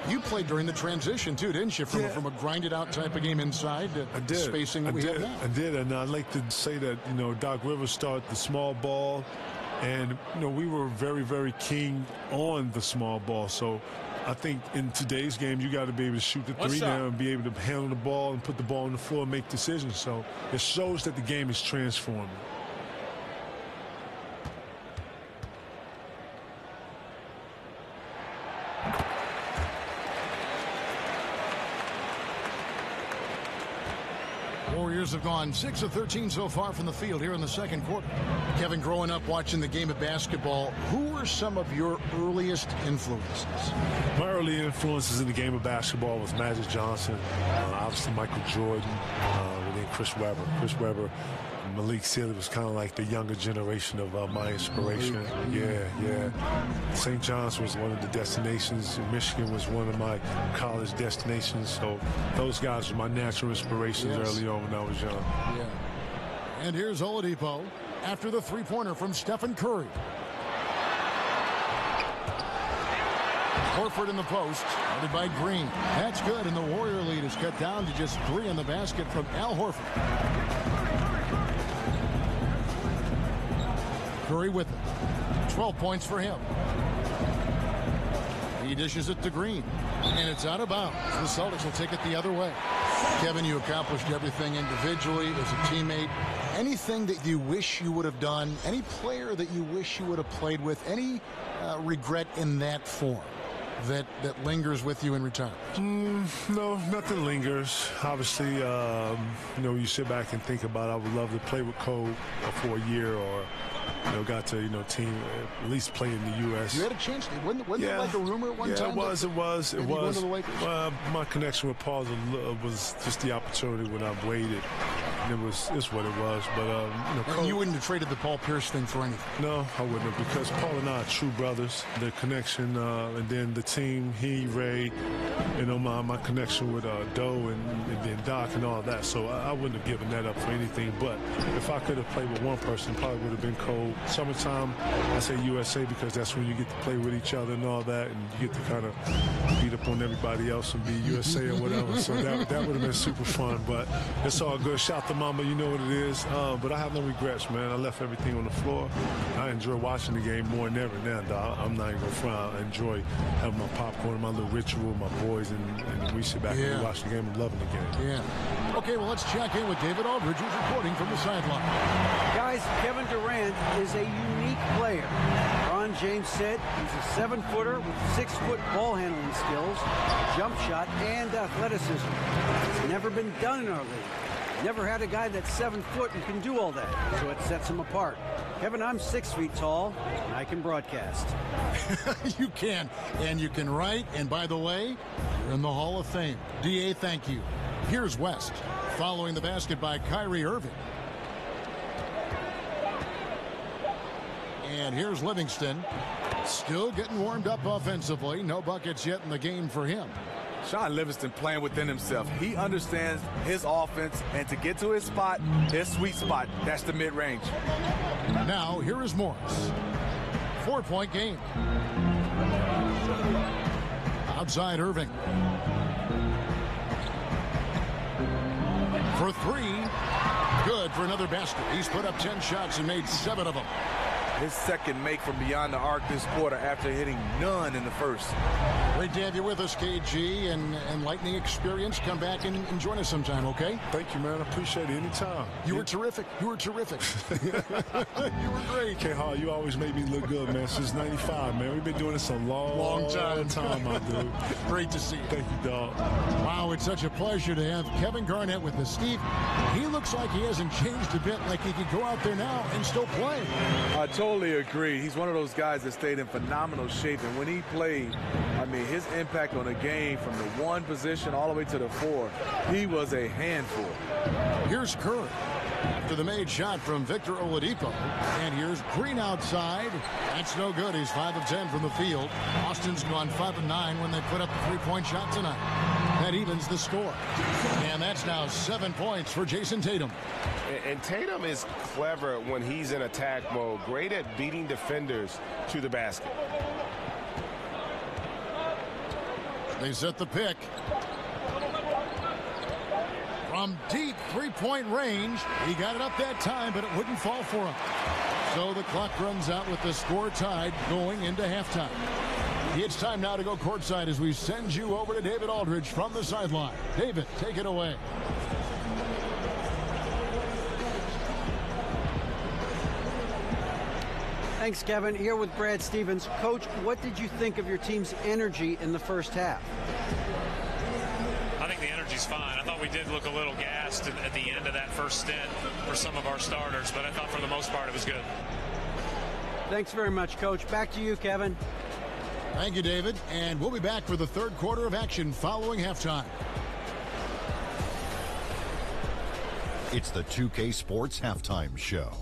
You played during the transition, too, didn't you? From a grinded-out type of game inside to spacing that we have now. I did, and I'd like to say that, Doc Rivers started the small ball, and, we were very, very keen on the small ball. So I think in today's game, you got to be able to shoot the three now and be able to handle the ball and put the ball on the floor and make decisions. So it shows that the game is transforming. Warriors have gone 6 of 13 so far from the field here in the second quarter. Kevin, growing up watching the game of basketball, who were some of your earliest influences? My early influences in the game of basketball was Magic Johnson, obviously Michael Jordan, and then Chris Webber. Chris Webber, Malik Sealy was kind of like the younger generation of my inspiration. Yeah. St. John's was one of the destinations. Michigan was one of my college destinations. So those guys were my natural inspirations early on when I was young. Yeah. And here's Oladipo after the three-pointer from Stephen Curry. Horford in the post, guarded by Green. That's good, and the Warrior lead is cut down to just 3 in the basket from Al Horford. Curry with it. 12 points for him. He dishes it to Green, and it's out of bounds. The Celtics will take it the other way. Kevin, you accomplished everything individually as a teammate. Anything that you wish you would have done, any player that you wish you would have played with, any regret in that form that lingers with you in retirement? No, nothing lingers. Obviously, you sit back and think about, I would love to play with Cole for a year, or got to team at least play in the U.S. You had a chance. Wasn't there like a rumor at one time? It was. Going to the Lakers? My connection with Paul was just the opportunity when I waited. It's what it was. But Cole, you wouldn't have traded the Paul Pierce thing for anything. No, I wouldn't have, because Paul and I are true brothers. The connection, and then the team, Ray, my connection with Doe and then Doc and all that. So I wouldn't have given that up for anything. But if I could have played with one person, probably would have been Cole. Summertime, I say USA because that's when you get to play with each other and all that, and you get to kind of beat up on everybody else and be USA or whatever. So that would have been super fun. But it's all good. Shout to Mama, you know what it is. But I have no regrets, man. I left everything on the floor. I enjoy watching the game more than ever now, dog. I'm not even going to front. I enjoy having my popcorn, my little ritual, my boys, and we sit back and we watch the game and loving the game. Yeah. Okay, well, let's check in with David Aldridge, who's reporting from the sideline. Guys, Kevin Durant is a unique player. Ron James said he's a 7-footer with 6-foot ball handling skills, jump shot, and athleticism. It's never been done in our league. Never had a guy that's 7 foot and can do all that, so it sets him apart. Kevin, I'm 6 feet tall, and I can broadcast. You can, and you can write, and by the way, you're in the Hall of Fame. D.A., thank you. Here's West, following the basket by Kyrie Irving. And here's Livingston, still getting warmed up offensively. No buckets yet in the game for him. Sean Livingston playing within himself. He understands his offense, and to get to his spot, his sweet spot, that's the mid-range. Now, here is Morris. 4-point game. Outside Irving. For 3. Good for another basket. He's put up 10 shots and made 7 of them. his second make from beyond the arc this quarter after hitting none in the first. Great to have you with us, KG, and enlightening experience. Come back and join us sometime, okay? Thank you, man. I appreciate it anytime. You were terrific. You were terrific. You were great. K-Hall, you always made me look good, man. Since 95, man. We've been doing this a long time, my dude. Great to see you. Thank you, dog. Wow, it's such a pleasure to have Kevin Garnett with us. Steve, he looks like he hasn't changed a bit, like he could go out there now and still play. I totally agree. He's one of those guys that stayed in phenomenal shape, and when he played, I mean, his impact on the game from the 1 position all the way to the 4, he was a handful. Here's Curry after the made shot from Victor Oladipo. And here's Green outside. That's no good. He's 5 of 10 from the field. Austin's gone 5 of 9 when they put up the 3-point shot tonight. That evens the score. And that's now 7 points for Jason Tatum. And Tatum is clever when he's in attack mode. Great at beating defenders to the basket. They set the pick. From deep 3-point range, he got it up that time, but it wouldn't fall for him. So the clock runs out with the score tied going into halftime. It's time now to go courtside as we send you over to David Aldridge from the sideline. David, take it away. Thanks, Kevin. Here with Brad Stevens. Coach, what did you think of your team's energy in the first half? I think the energy's fine. I thought we did look a little gassed at the end of that first stint for some of our starters, but I thought for the most part it was good. Thanks very much, Coach. Back to you, Kevin. Thank you, David. And we'll be back for the third quarter of action following halftime. It's the 2K Sports Halftime Show.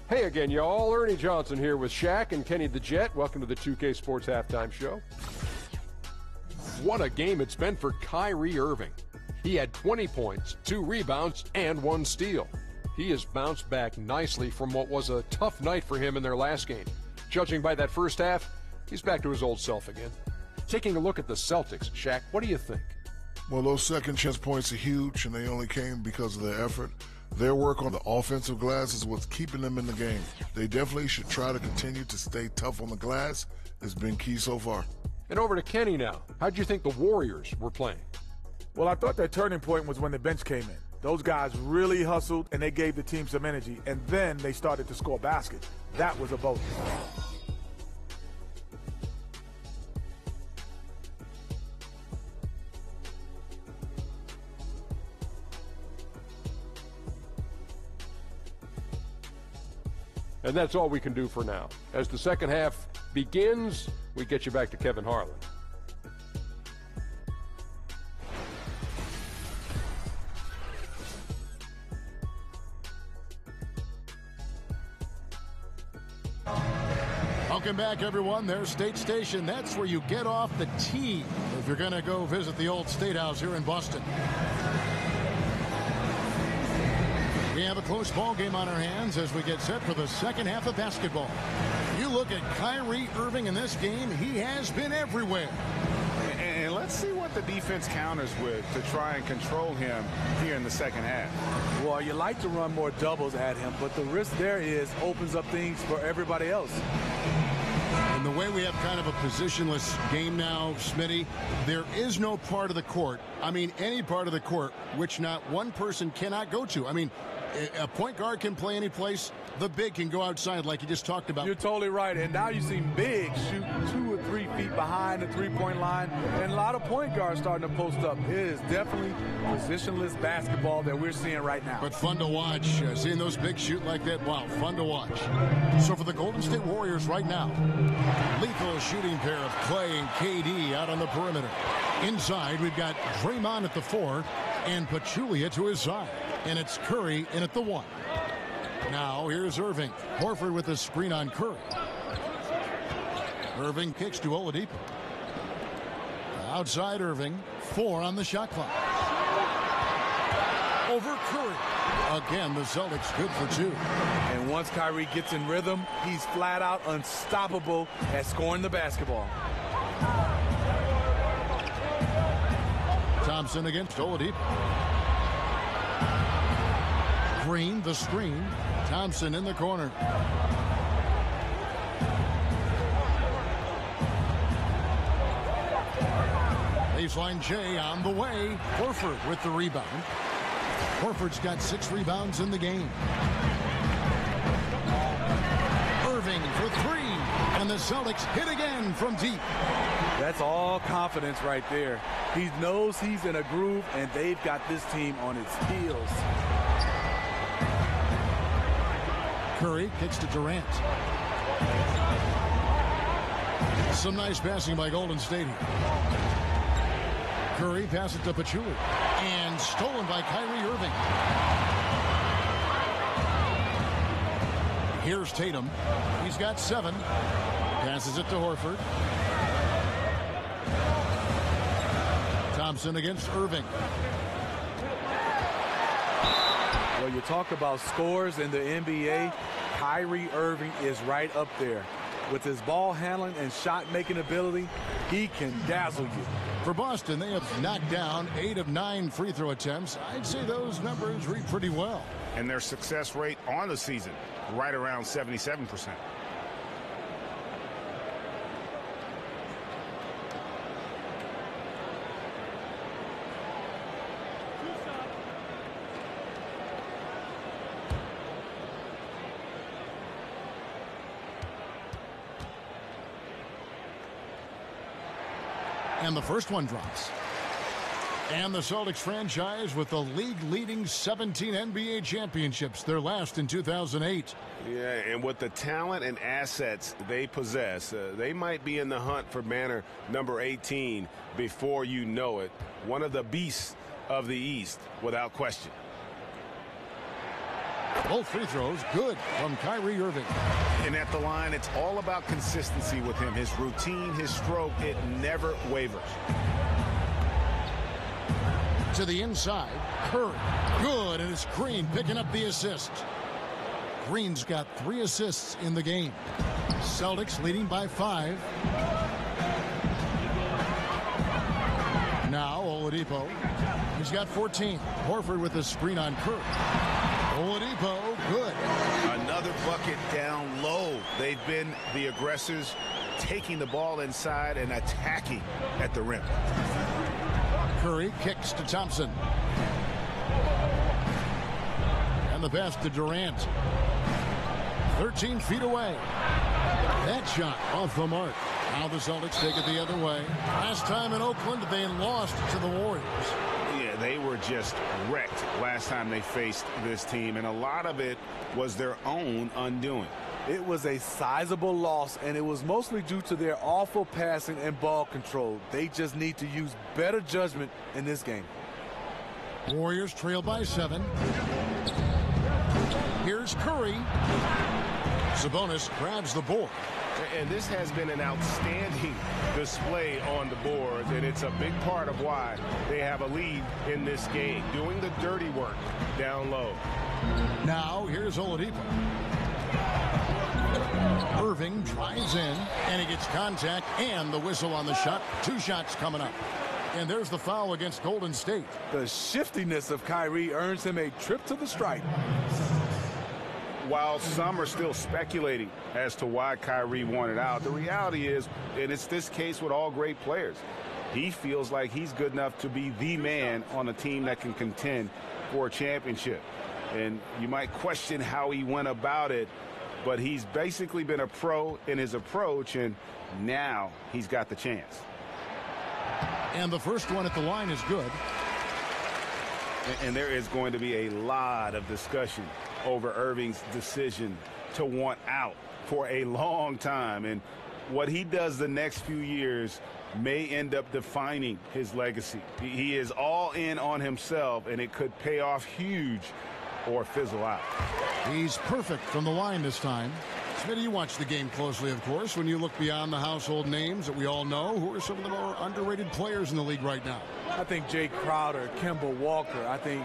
Hey again, y'all. Ernie Johnson here with Shaq and Kenny the Jet. Welcome to the 2K Sports Halftime Show. What a game it's been for Kyrie Irving. He had 20 points, 2 rebounds, and 1 steal. He has bounced back nicely from what was a tough night for him in their last game. Judging by that first half, he's back to his old self again. Taking a look at the Celtics, Shaq, what do you think? Well, those second chance points are huge, and they only came because of their effort. Their work on the offensive glass is what's keeping them in the game. They definitely should try to continue to stay tough on the glass. It's been key so far. And over to Kenny now. How'd you think the Warriors were playing? Well, I thought that turning point was when the bench came in. Those guys really hustled, and they gave the team some energy, and then they started to score baskets. That was a bonus. And that's all we can do for now. As the second half begins, we get you back to Kevin Harlan. Welcome back, everyone. There's State Station. That's where you get off the T if you're going to go visit the old State House here in Boston. We have a close ball game on our hands as we get set for the second half of basketball. You look at Kyrie Irving in this game, he has been everywhere. And let's see what the defense counters with to try and control him here in the second half. Well, you like to run more doubles at him, but the risk there is opens up things for everybody else. And the way we have kind of a positionless game now, Smitty, there is no part of the court, I mean any part of the court, which not one person cannot go to. I mean, a point guard can play any place. The big can go outside like you just talked about. You're totally right. And now you see bigs shoot 2 or 3 feet behind the three-point line. And a lot of point guards starting to post up. It is definitely positionless basketball that we're seeing right now. But fun to watch. Seeing those bigs shoot like that, wow, fun to watch. So for the Golden State Warriors right now, lethal shooting pair of Clay and KD out on the perimeter. Inside, we've got Draymond at the 4 and Pachulia to his side. And it's Curry in at the 1. Now here's Irving. Horford with a screen on Curry. Irving kicks to Oladipo. Outside Irving. 4 on the shot clock. Over Curry. Again, the Celtics good for 2. And once Kyrie gets in rhythm, he's flat out unstoppable at scoring the basketball. Thompson against Oladipo. Green, the screen. Thompson in the corner. Baseline J on the way. Horford with the rebound. Horford's got 6 rebounds in the game. Irving for 3. And the Celtics hit again from deep. That's all confidence right there. He knows he's in a groove, and they've got this team on its heels. Curry kicks to Durant. Some nice passing by Golden State here. Curry passes to Pachulia. And stolen by Kyrie Irving. Here's Tatum. He's got 7. Passes it to Horford. Thompson against Irving. Well, you talk about scores in the NBA. Kyrie Irving is right up there. With his ball handling and shot-making ability, he can dazzle you. For Boston, they have knocked down 8 of 9 free throw attempts. I'd say those numbers read pretty well. And their success rate on the season, right around 77%. And the first one drops. And the Celtics franchise with the league-leading 17 NBA championships, their last in 2008. Yeah, and with the talent and assets they possess, they might be in the hunt for banner number 18 before you know it. One of the beasts of the East, without question. Both free throws good from Kyrie Irving. And at the line, it's all about consistency with him. His routine, his stroke, it never wavers. To the inside, Curry. Good, and it's Green picking up the assist. Green's got 3 assists in the game. Celtics leading by 5. Now Oladipo. He's got 14. Horford with a screen on Curry. Oladipo, good. Another bucket down low. They've been the aggressors, taking the ball inside and attacking at the rim. Curry kicks to Thompson. And the pass to Durant. 13 feet away. That shot off the mark. Now the Celtics take it the other way. Last time in Oakland, they lost to the Warriors. Yeah, they were just wrecked last time they faced this team, and a lot of it was their own undoing. It was a sizable loss, and it was mostly due to their awful passing and ball control. They just need to use better judgment in this game. Warriors trail by 7. Here's Curry. Sabonis grabs the board. And this has been an outstanding display on the boards, and it's a big part of why they have a lead in this game, doing the dirty work down low. Now here's Oladipo. Irving drives in, and he gets contact and the whistle on the shot. 2 shots coming up. And there's the foul against Golden State. The shiftiness of Kyrie earns him a trip to the stripe. While some are still speculating as to why Kyrie wanted out, the reality is, and it's this case with all great players, he feels like he's good enough to be the man on a team that can contend for a championship. And you might question how he went about it, but he's basically been a pro in his approach, and now he's got the chance. And the first one at the line is good. And there is going to be a lot of discussion over Irving's decision to want out for a long time. And what he does the next few years may end up defining his legacy. He is all in on himself, and it could pay off huge or fizzle out. He's perfect from the line this time. Smitty, you watch the game closely, of course. When you look beyond the household names that we all know, who are some of the more underrated players in the league right now? I think Jay Crowder, Kemba Walker, I think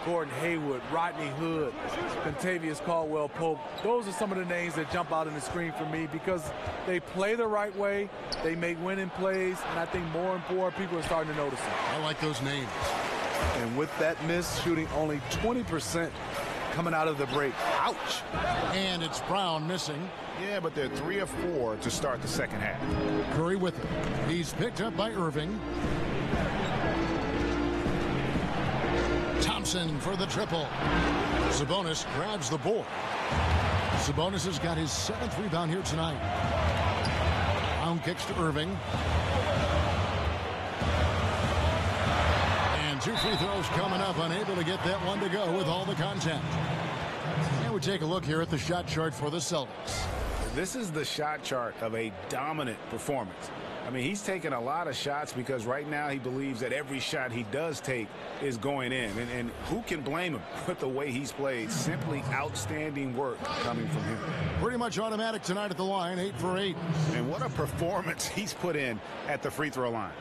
Gordon Hayward, Rodney Hood, Contavious Caldwell-Pope. Those are some of the names that jump out on the screen for me because they play the right way, they make winning plays, and I think more and more people are starting to notice them. I like those names. And with that miss, shooting only 20%, coming out of the break. Ouch. And it's Brown missing. Yeah, but they're 3 of 4 to start the second half. Curry with it. He's picked up by Irving. Thompson for the triple. Sabonis grabs the board. Sabonis has got his 7th rebound here tonight. Brown kicks to Irving. And 2 free throws coming up, unable to get that one to go with all the contact. And we take a look here at the shot chart for the Celtics. This is the shot chart of a dominant performance. I mean, he's taking a lot of shots because right now he believes that every shot he does take is going in. And who can blame him with the way he's played? Simply outstanding work coming from him. Pretty much automatic tonight at the line, 8 for 8. And what a performance he's put in at the free throw line.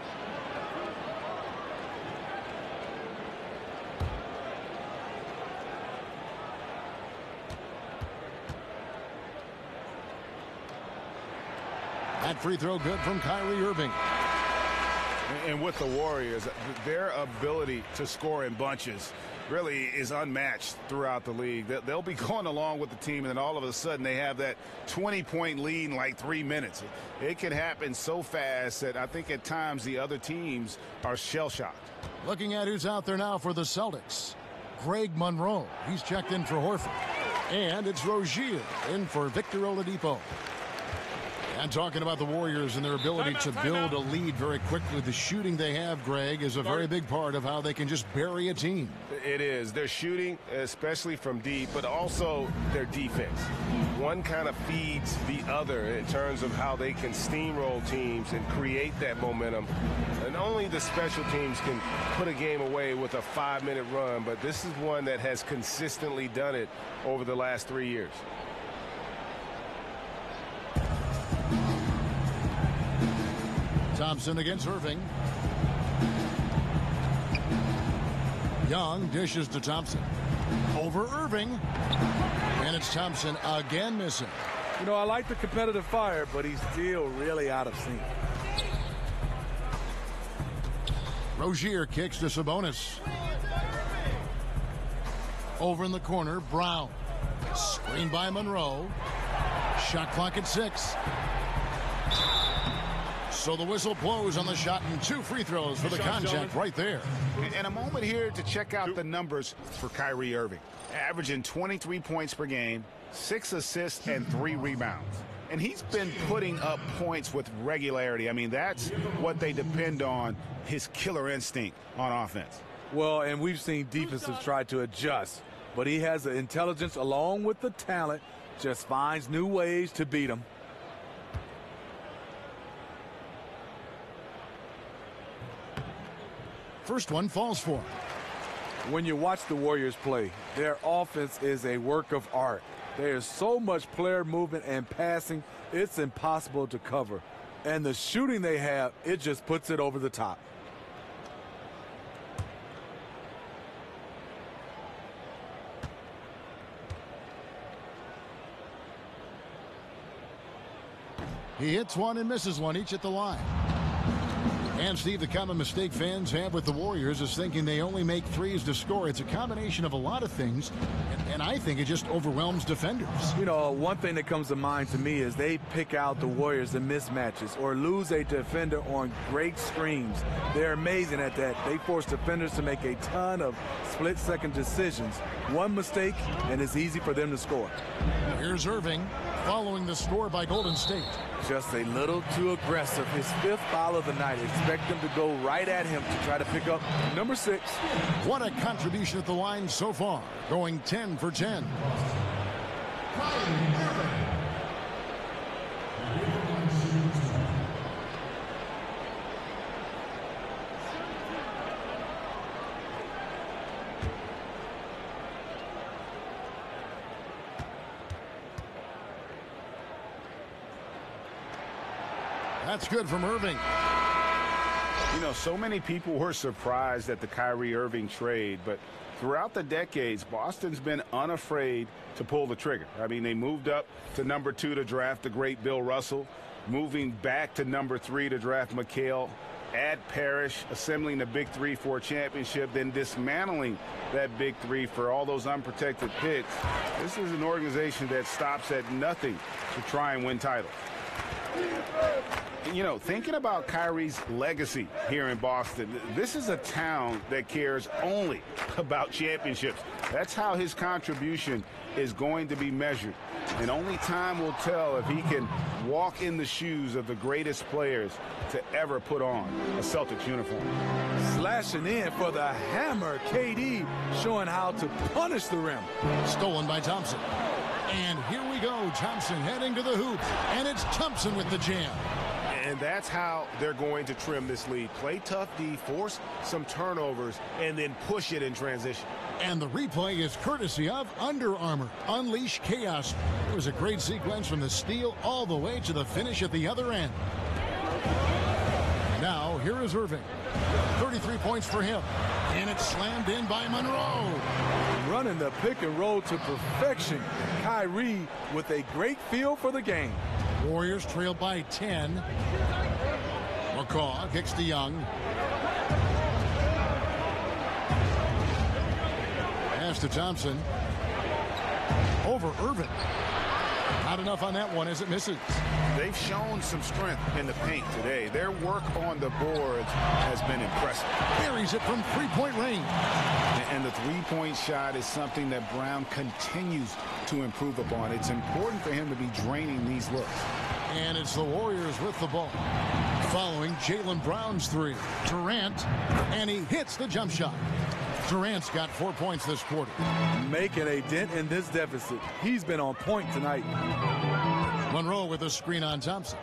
That free throw good from Kyrie Irving. And with the Warriors, their ability to score in bunches really is unmatched throughout the league. They'll be going along with the team, and then all of a sudden they have that 20-point lead in like 3 minutes. It can happen so fast that I think at times the other teams are shell-shocked. Looking at who's out there now for the Celtics. Greg Monroe. He's checked in for Horford. And it's Rozier in for Victor Oladipo. And talking about the Warriors and their ability to build a lead very quickly, the shooting they have, Greg, is a very big part of how they can just bury a team. It is. Their shooting, especially from deep, but also their defense. One kind of feeds the other in terms of how they can steamroll teams and create that momentum. And only the special teams can put a game away with a 5-minute run, but this is one that has consistently done it over the last 3 years. Thompson against Irving. Young dishes to Thompson. Over Irving. And it's Thompson again missing. You know, I like the competitive fire, but he's still really out of sync. Rozier kicks to Sabonis. Over in the corner, Brown. Screen by Monroe. Shot clock at 6. So the whistle blows on the shot and 2 free throws for the contact right there. And a moment here to check out the numbers for Kyrie Irving. Averaging 23 points per game, 6 assists, and 3 rebounds. And he's been putting up points with regularity. I mean, that's what they depend on, his killer instinct on offense. Well, and we've seen defenses try to adjust, but he has the intelligence along with the talent, just finds new ways to beat them. First one falls for him. When you watch the Warriors play, their offense is a work of art. There is so much player movement and passing, it's impossible to cover. And the shooting they have, it just puts it over the top. He hits one and misses one, each at the line. And, Steve, the common mistake fans have with the Warriors is thinking they only make threes to score. It's a combination of a lot of things, and I think it just overwhelms defenders. You know, one thing that comes to mind to me is they pick out the Warriors in mismatches or lose a defender on great screens. They're amazing at that. They force defenders to make a ton of split-second decisions. One mistake, and it's easy for them to score. Here's Irving following the score by Golden State. Just a little too aggressive. His 5th foul of the night. Expect them to go right at him to try to pick up number 6. What a contribution at the line so far. Going 10 for 10. That's good from Irving. You know, so many people were surprised at the Kyrie Irving trade, but throughout the decades, Boston's been unafraid to pull the trigger. I mean, they moved up to number 2 to draft the great Bill Russell, moving back to number 3 to draft Mikal add Parrish, assembling the big three for a championship, then dismantling that big three for all those unprotected picks. This is an organization that stops at nothing to try and win titles. You know, thinking about Kyrie's legacy here in Boston, this is a town that cares only about championships. That's how his contribution is going to be measured. And only time will tell if he can walk in the shoes of the greatest players to ever put on a Celtics uniform. Slashing in for the hammer. KD showing how to punish the rim. Stolen by Thompson. And here we go. Thompson heading to the hoop. And it's Thompson with the jam. And that's how they're going to trim this lead. Play tough D, force some turnovers, and then push it in transition. And the replay is courtesy of Under Armour. Unleash chaos. It was a great sequence from the steal all the way to the finish at the other end. Now, here is Irving. 33 points for him. And it's slammed in by Monroe. Running the pick and roll to perfection. Kyrie with a great feel for the game. Warriors trailed by 10. McCaw kicks to Young. Pass to Thompson. Over Irving. Not enough on that one as it misses. They've shown some strength in the paint today. Their work on the boards has been impressive. Buries it from three-point range. And the three-point shot is something that Brown continues to improve upon. It's important for him to be draining these looks. And it's the Warriors with the ball. Following Jaylen Brown's three. Durant, and he hits the jump shot. Durant's got 4 points this quarter. Making a dent in this deficit. He's been on point tonight. Monroe with a screen on Thompson.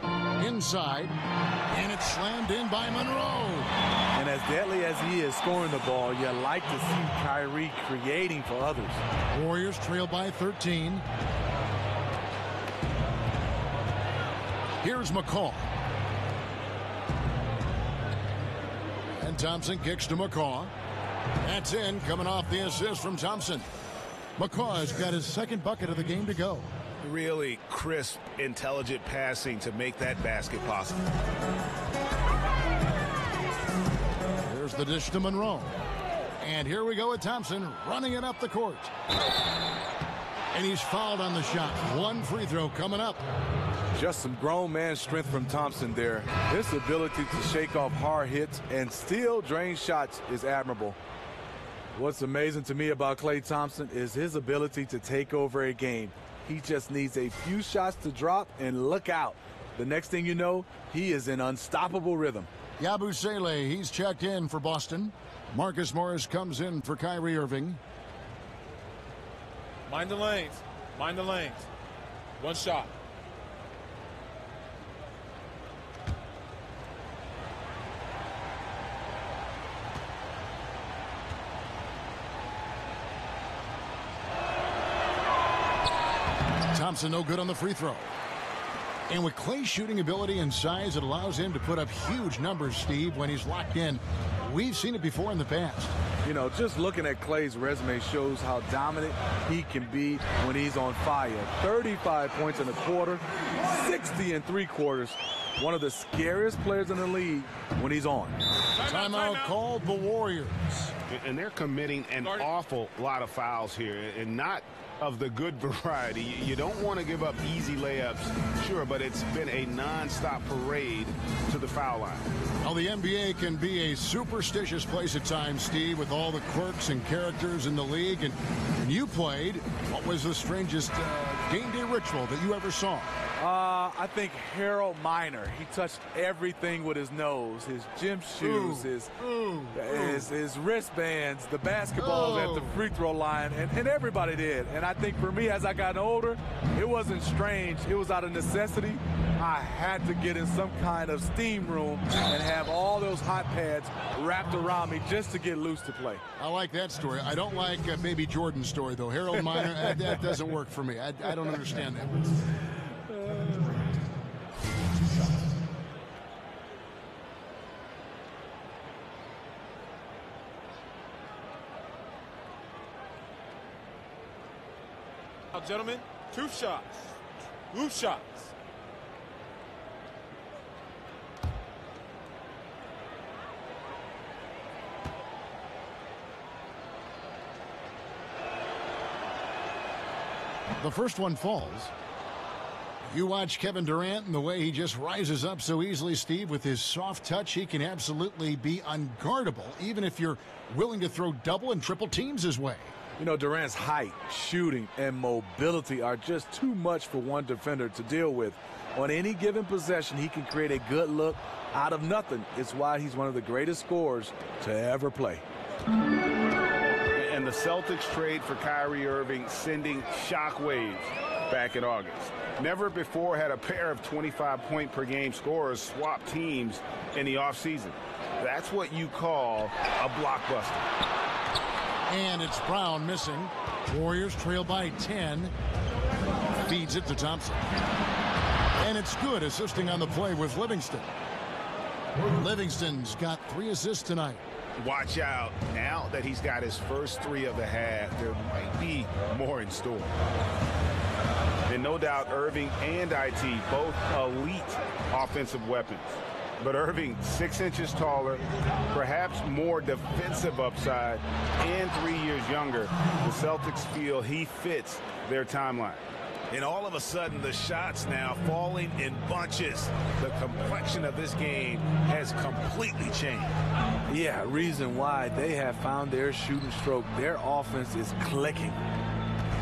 Inside, and it's slammed in by Monroe. And as deadly as he is scoring the ball, you like to see Kyrie creating for others. Warriors trail by 13. Here's McCaw. And Thompson kicks to McCaw. That's in, coming off the assist from Thompson. McCaw has got his second bucket of the game to go. Really crisp, intelligent passing to make that basket possible. Here's the dish to Monroe. And here we go with Thompson running it up the court. And he's fouled on the shot. One free throw coming up. Just some grown man strength from Thompson there. His ability to shake off hard hits and still drain shots is admirable. What's amazing to me about Klay Thompson is his ability to take over a game. He just needs a few shots to drop and look out. The next thing you know, he is in unstoppable rhythm. Yabusele, he's checked in for Boston. Marcus Morris comes in for Kyrie Irving. Mind the lanes. Mind the lanes. One shot. Thompson no good on the free throw. And with Klay's shooting ability and size, it allows him to put up huge numbers, Steve, when he's locked in. We've seen it before in the past. You know, just looking at Klay's resume shows how dominant he can be when he's on fire. 35 points in a quarter, 60 in 3/4. One of the scariest players in the league when he's on. Timeout called the Warriors. And they're committing an awful lot of fouls here, and not of the good variety. You don't want to give up easy layups, sure, but it's been a non-stop parade to the foul line. Well, the NBA can be a superstitious place at times, Steve, with all the quirks and characters in the league. And when you played, what was the strangest game day ritual that you ever saw? I think Harold Miner. He touched everything with his nose, his gym shoes, his wristbands, the basketballs at the free throw line, and everybody did. And I think for me, as I got older, it wasn't strange. It was out of necessity. I had to get in some kind of steam room and have all those hot pads wrapped around me just to get loose to play. I like that story. I don't like Baby Jordan's story, though. Harold Miner, that doesn't work for me. I don't understand that. Now, gentlemen, 2 shots. 2 shots. The first one falls. You watch Kevin Durant and the way he just rises up so easily, Steve. With his soft touch, he can absolutely be unguardable, even if you're willing to throw double and triple teams his way. You know, Durant's height, shooting, and mobility are just too much for one defender to deal with. On any given possession, he can create a good look out of nothing. It's why he's one of the greatest scorers to ever play. And the Celtics trade for Kyrie Irving, sending shockwaves back in August. Never before had a pair of 25-point-per-game scorers swap teams in the offseason. That's what you call a blockbuster. And it's Brown missing. Warriors trail by 10. Feeds it to Thompson. And it's good, assisting on the play with Livingston. Livingston's got 3 assists tonight. Watch out. Now that he's got his first 3 of the half, there might be more in store. And no doubt Irving and IT, both elite offensive weapons. But Irving, 6 inches taller, perhaps more defensive upside, and 3 years younger. The Celtics feel he fits their timeline. And all of a sudden, the shots now falling in bunches. The complexion of this game has completely changed. Yeah, reason why they have found their shooting stroke. Their offense is clicking.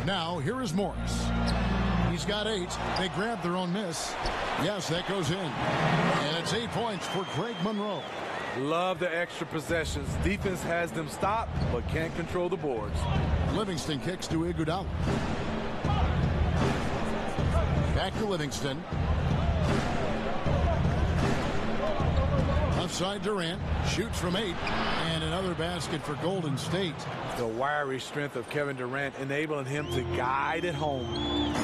Now, here is Morris. He's got 8. They grab their own miss. Yes, that goes in. And it's 8 points for Greg Monroe. Love the extra possessions. Defense has them stopped, but can't control the boards. Livingston kicks to Iguodala. Back to Livingston. Outside Durant. Shoots from 8. And another basket for Golden State. The wiry strength of Kevin Durant enabling him to guide it home.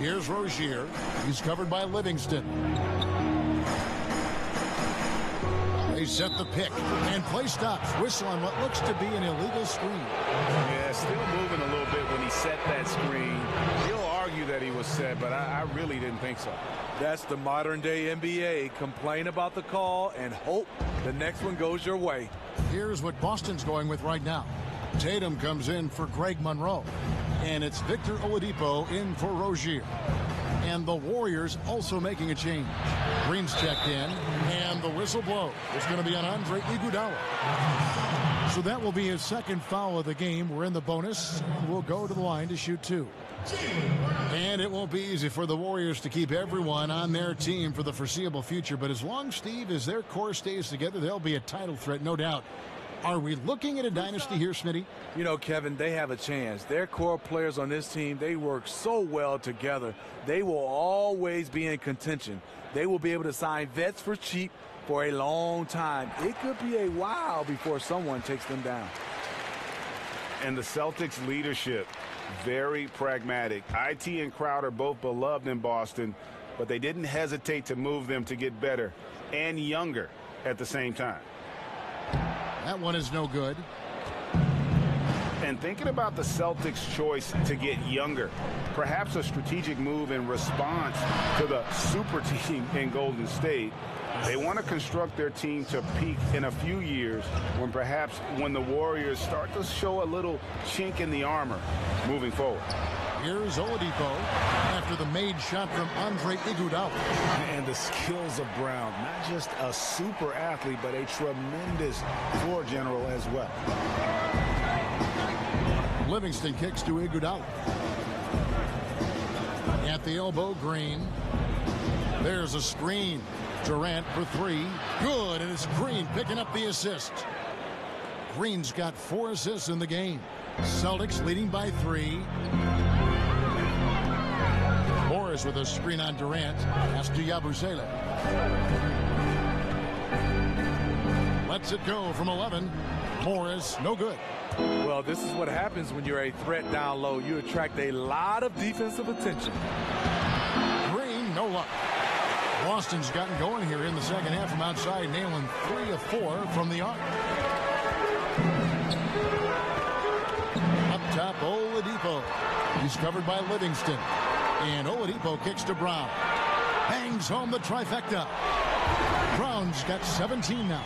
Here's Rozier. He's covered by Livingston. They set the pick, and play stops. Whistle on what looks to be an illegal screen. Yeah, still moving a little bit when he set that screen. He'll argue that he was set, but I really didn't think so. That's the modern-day NBA. Complain about the call and hope the next one goes your way. Here's what Boston's going with right now. Tatum comes in for Greg Monroe. And it's Victor Oladipo in for Rozier. And the Warriors also making a change. Green's checked in, and the whistle blows. It's going to be on Andre Iguodala. So that will be his second foul of the game. We're in the bonus. We'll go to the line to shoot 2. And it won't be easy for the Warriors to keep everyone on their team for the foreseeable future. But as long, Steve, as their core stays together, they'll be a title threat, no doubt. Are we looking at a dynasty here, Smitty? You know, Kevin, they have a chance. Their core players on this team, they work so well together. They will always be in contention. They will be able to sign vets for cheap for a long time. It could be a while before someone takes them down. And the Celtics leadership, very pragmatic. IT and Crowder both beloved in Boston, but they didn't hesitate to move them to get better and younger at the same time. That one is no good. And thinking about the Celtics' choice to get younger, perhaps a strategic move in response to the super team in Golden State, they want to construct their team to peak in a few years when the Warriors start to show a little chink in the armor moving forward. Here's Oladipo after the made shot from Andre Iguodala. And the skills of Brown, not just a super athlete, but a tremendous floor general as well. Livingston kicks to Iguodala. At the elbow, Green. There's a screen. Durant for 3. Good, and it's Green picking up the assist. Green's got 4 assists in the game. Celtics leading by 3. Morris with a screen on Durant. Pass to Yabusele. Lets it go from 11. Morris, no good. Well, this is what happens when you're a threat down low. You attract a lot of defensive attention. Green, no luck. Boston's gotten going here in the second half from outside, nailing 3 of 4 from the arc. Up top, Oladipo. He's covered by Livingston. And Oladipo kicks to Brown. Bangs home the trifecta. Brown's got 17 now.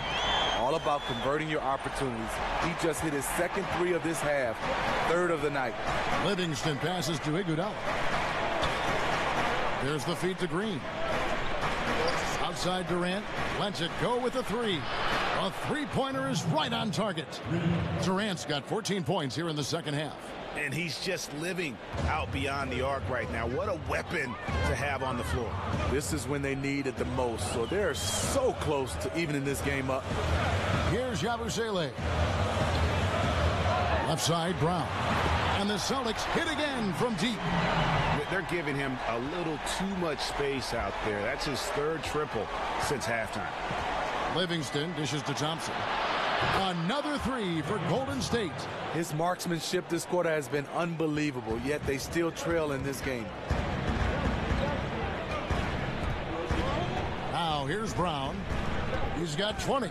All about converting your opportunities. He just hit his second three of this half, third of the night. Livingston passes to Iguodala. There's the feed to Green. Outside Durant, lets it go with a three. A three-pointer is right on target. Durant's got 14 points here in the second half. And he's just living out beyond the arc right now. What a weapon to have on the floor. This is when they need it the most. So they're so close to evening this game up. Here's Yabusele. Left side, Brown. And the Celtics hit again from deep. They're giving him a little too much space out there. That's his third triple since halftime. Livingston dishes to Thompson. Another three for Golden State. His marksmanship this quarter has been unbelievable, yet they still trail in this game. Now here's Brown. He's got 20.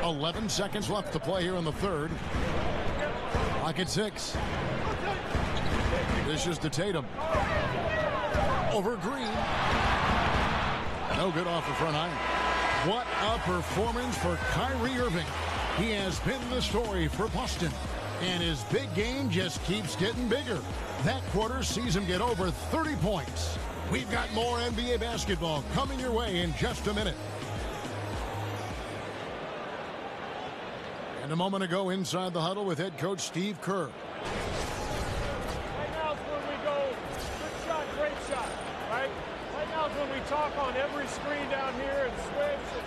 11 seconds left to play here in the third. Clock at 6. Dishes to Tatum. Over Green. No good off the front iron. What a performance for Kyrie Irving. He has been the story for Boston. And his big game just keeps getting bigger. That quarter sees him get over 30 points. We've got more NBA basketball coming your way in just a minute. And a moment ago inside the huddle with head coach Steve Kerr. Right now is when we go, good shot, great shot, right? Right now is when we talk on every screen down here and switch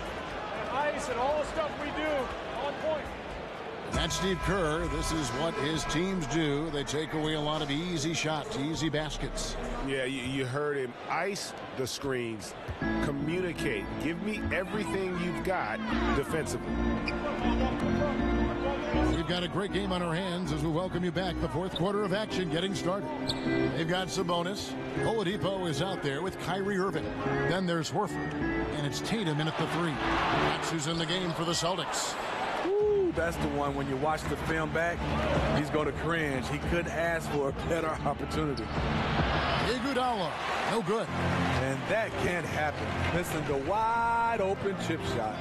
and ice and all the stuff we do on point. That's Steve Kerr. This is what his teams do. They take away a lot of easy shots, easy baskets. Yeah, you heard him. Ice the screens. Communicate. Give me everything you've got defensively. We've got a great game on our hands as we welcome you back. The fourth quarter of action getting started. They've got Sabonis. Oladipo is out there with Kyrie Irving. Then there's Horford. And it's Tatum in at the three. That's who's in the game for the Celtics. That's the one when you watch the film back, he's going to cringe. He couldn't ask for a better opportunity. Iguodala, no good. And that can't happen. Listen, the wide open chip shot.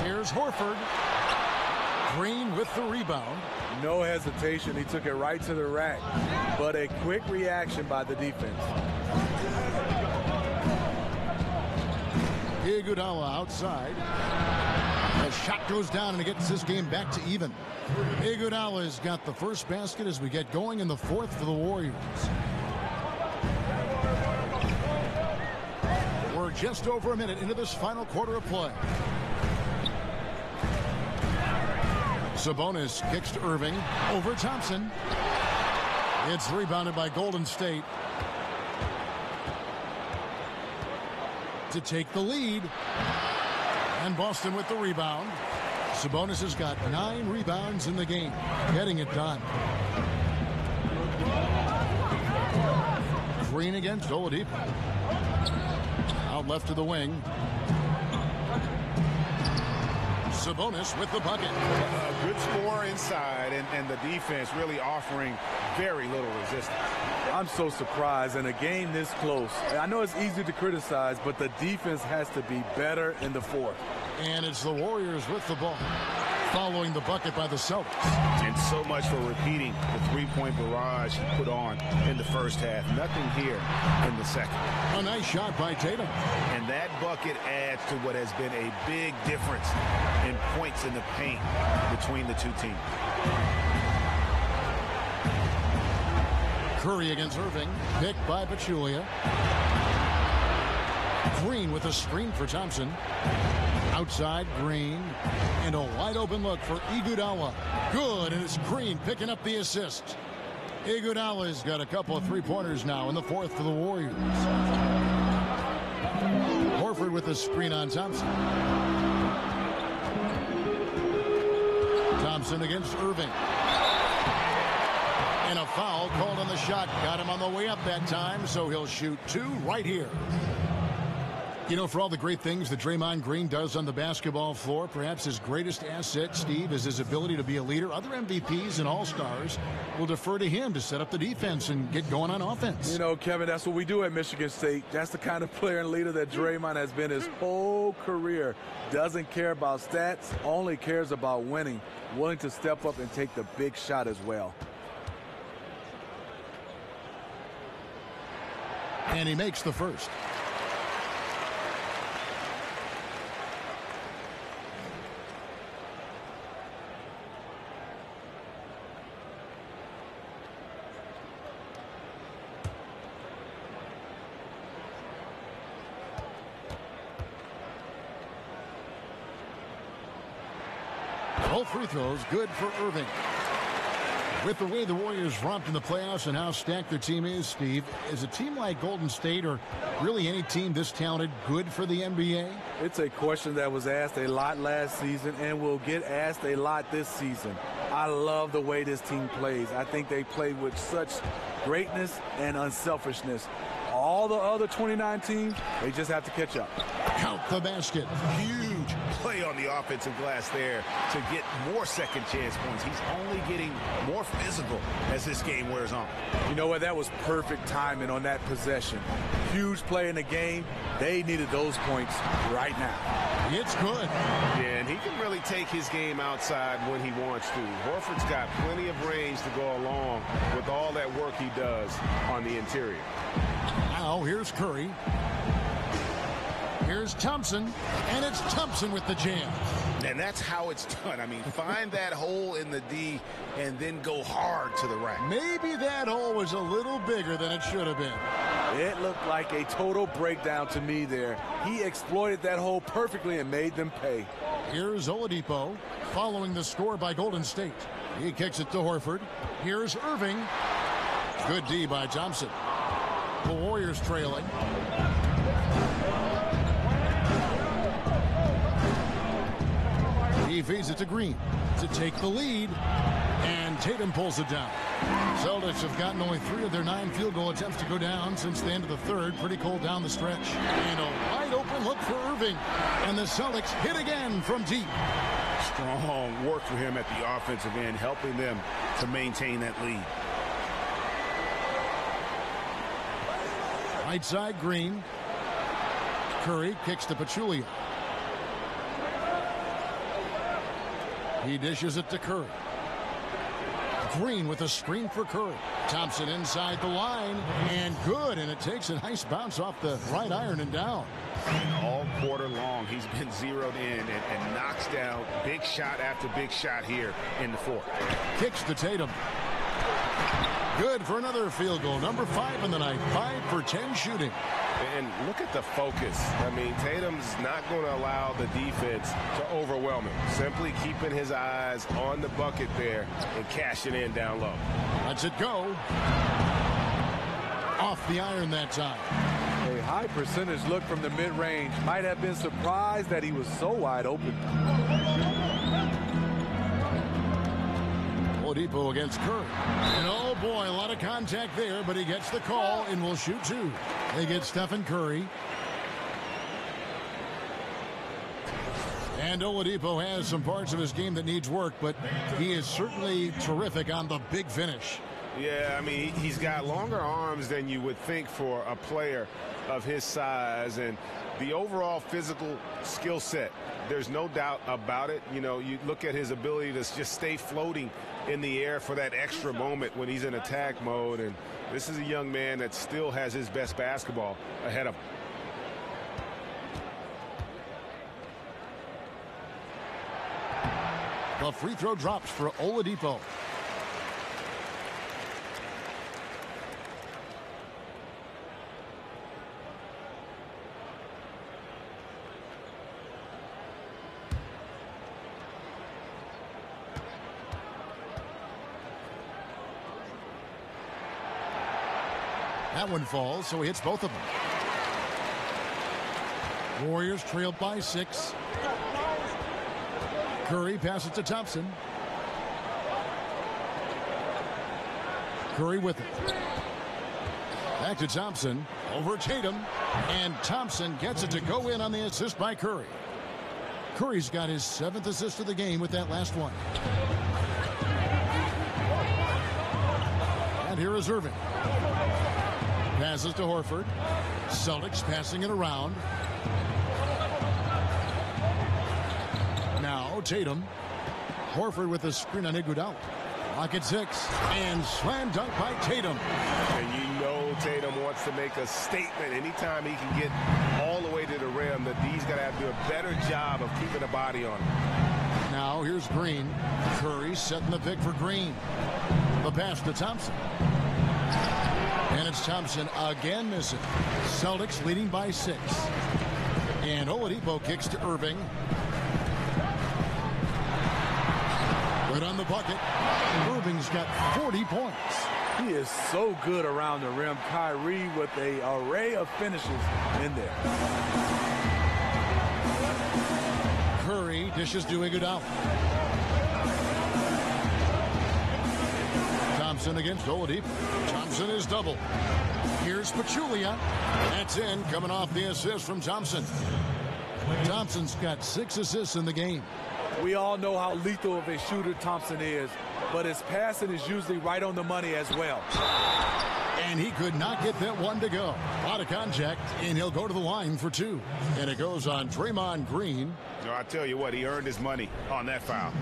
Here's Horford. Green with the rebound. No hesitation. He took it right to the rack. But a quick reaction by the defense. Iguodala outside. The shot goes down and it gets this game back to even. Iguodala's got the first basket as we get going in the fourth for the Warriors. We're just over a minute into this final quarter of play. Sabonis kicks to Irving. Over Thompson. It's rebounded by Golden State. To take the lead. And Boston with the rebound. Sabonis has got 9 rebounds in the game. Getting it done. Green against Oladipo. Out left to the wing. Sabonis with the bucket. A good score inside, and the defense really offering very little resistance. I'm so surprised in a game this close. I know it's easy to criticize, but the defense has to be better in the fourth. And it's the Warriors with the ball, following the bucket by the Celtics. And so much for repeating the three-point barrage he put on in the first half. Nothing here in the second. A nice shot by Tatum. And that bucket adds to what has been a big difference in points in the paint between the two teams. Curry against Irving, picked by Pachulia. Green with a screen for Thompson. Outside, Green. And a wide open look for Iguodala. Good, and it's Green picking up the assist. Iguodala's got a couple of three-pointers now in the fourth for the Warriors. Horford with a screen on Thompson. Thompson against Irving. And a foul called on the shot. Got him on the way up that time, so he'll shoot 2 right here. You know, for all the great things that Draymond Green does on the basketball floor, perhaps his greatest asset, Steve, is his ability to be a leader. Other MVPs and All-Stars will defer to him to set up the defense and get going on offense. You know, Kevin, that's what we do at Michigan State. That's the kind of player and leader that Draymond has been his whole career. Doesn't care about stats, only cares about winning. Willing to step up and take the big shot as well. And he makes the first. Both free throws good for Irving. With the way the Warriors romped in the playoffs and how stacked their team is, Steve, is a team like Golden State or really any team this talented good for the NBA? It's a question that was asked a lot last season and will get asked a lot this season. I love the way this team plays. I think they play with such greatness and unselfishness. All the other 29 teams, they just have to catch up. Count the basket. Huge play on the offensive glass there to get more second chance points. He's only getting more physical as this game wears on. You know what? That was perfect timing on that possession. Huge play in the game. They needed those points right now. It's good. Yeah, and he can really take his game outside when he wants to. Horford's got plenty of range to go along with all that work he does on the interior. Now here's Curry. Here's Thompson, and it's Thompson with the jam. And that's how it's done. I mean, find that hole in the D and then go hard to the rack. Maybe that hole was a little bigger than it should have been. It looked like a total breakdown to me there. He exploited that hole perfectly and made them pay. Here's Oladipo following the score by Golden State. He kicks it to Horford. Here's Irving. Good D by Thompson. The Warriors trailing. He feeds it to Green to take the lead, and Tatum pulls it down. Celtics have gotten only 3 of their 9 field goal attempts to go down since the end of the third. Pretty cold down the stretch. And a wide open look for Irving. And the Celtics hit again from deep. Strong work for him at the offensive end, helping them to maintain that lead. Right side, Green. Curry kicks to Pachulia. He dishes it to Curry. Green with a screen for Curry. Thompson inside the line, and good, and it takes a nice bounce off the right iron and down. And all quarter long, he's been zeroed in and knocks down big shot after big shot here in the fourth. Kicks to Tatum. Good for another field goal. Number 5 in the night. 5 for 10 shooting. And look at the focus. I mean, Tatum's not going to allow the defense to overwhelm him. Simply keeping his eyes on the bucket there and cashing in down low. Lets it go. Off the iron that time. A high percentage look from the mid-range. Might have been surprised that he was so wide open. Oladipo against Curry. And oh boy, a lot of contact there, but he gets the call and will shoot 2. They get Stephen Curry. And Oladipo has some parts of his game that needs work, but he is certainly terrific on the big finish. Yeah, I mean, he's got longer arms than you would think for a player of his size, and the overall physical skill set, there's no doubt about it. You know, you look at his ability to just stay floating in the air for that extra moment when he's in attack mode, and this is a young man that still has his best basketball ahead of him. The free throw drops for Oladipo. That one falls, so he hits both of them. Warriors trailed by 6. Curry passes to Thompson. Curry with it. Back to Thompson. Over Tatum, and Thompson gets it to go in on the assist by Curry. Curry's got his 7th assist of the game with that last one. And here is Irving. Passes to Horford. Celtics passing it around. Now Tatum. Horford with a screen on Iguodala. Lock at 6. And slam dunk by Tatum. And you know Tatum wants to make a statement. Anytime he can get all the way to the rim, that he's got to have to do a better job of keeping a body on him. Now here's Green. Curry setting the pick for Green. The pass to Thompson. And it's Thompson again missing. Celtics leading by 6. And Oladipo kicks to Irving. Right on the bucket. Irving's got 40 points. He is so good around the rim. Kyrie with an array of finishes in there. Curry dishes to Iguodala. Thompson against Oladipo. Thompson is double. Here's Pachulia. That's in, coming off the assist from Thompson. Thompson's got 6 assists in the game. We all know how lethal of a shooter Thompson is, but his passing is usually right on the money as well. And he could not get that one to go. Out of contact, and he'll go to the line for 2. And it goes on Draymond Green. No, I tell you what, he earned his money on that foul.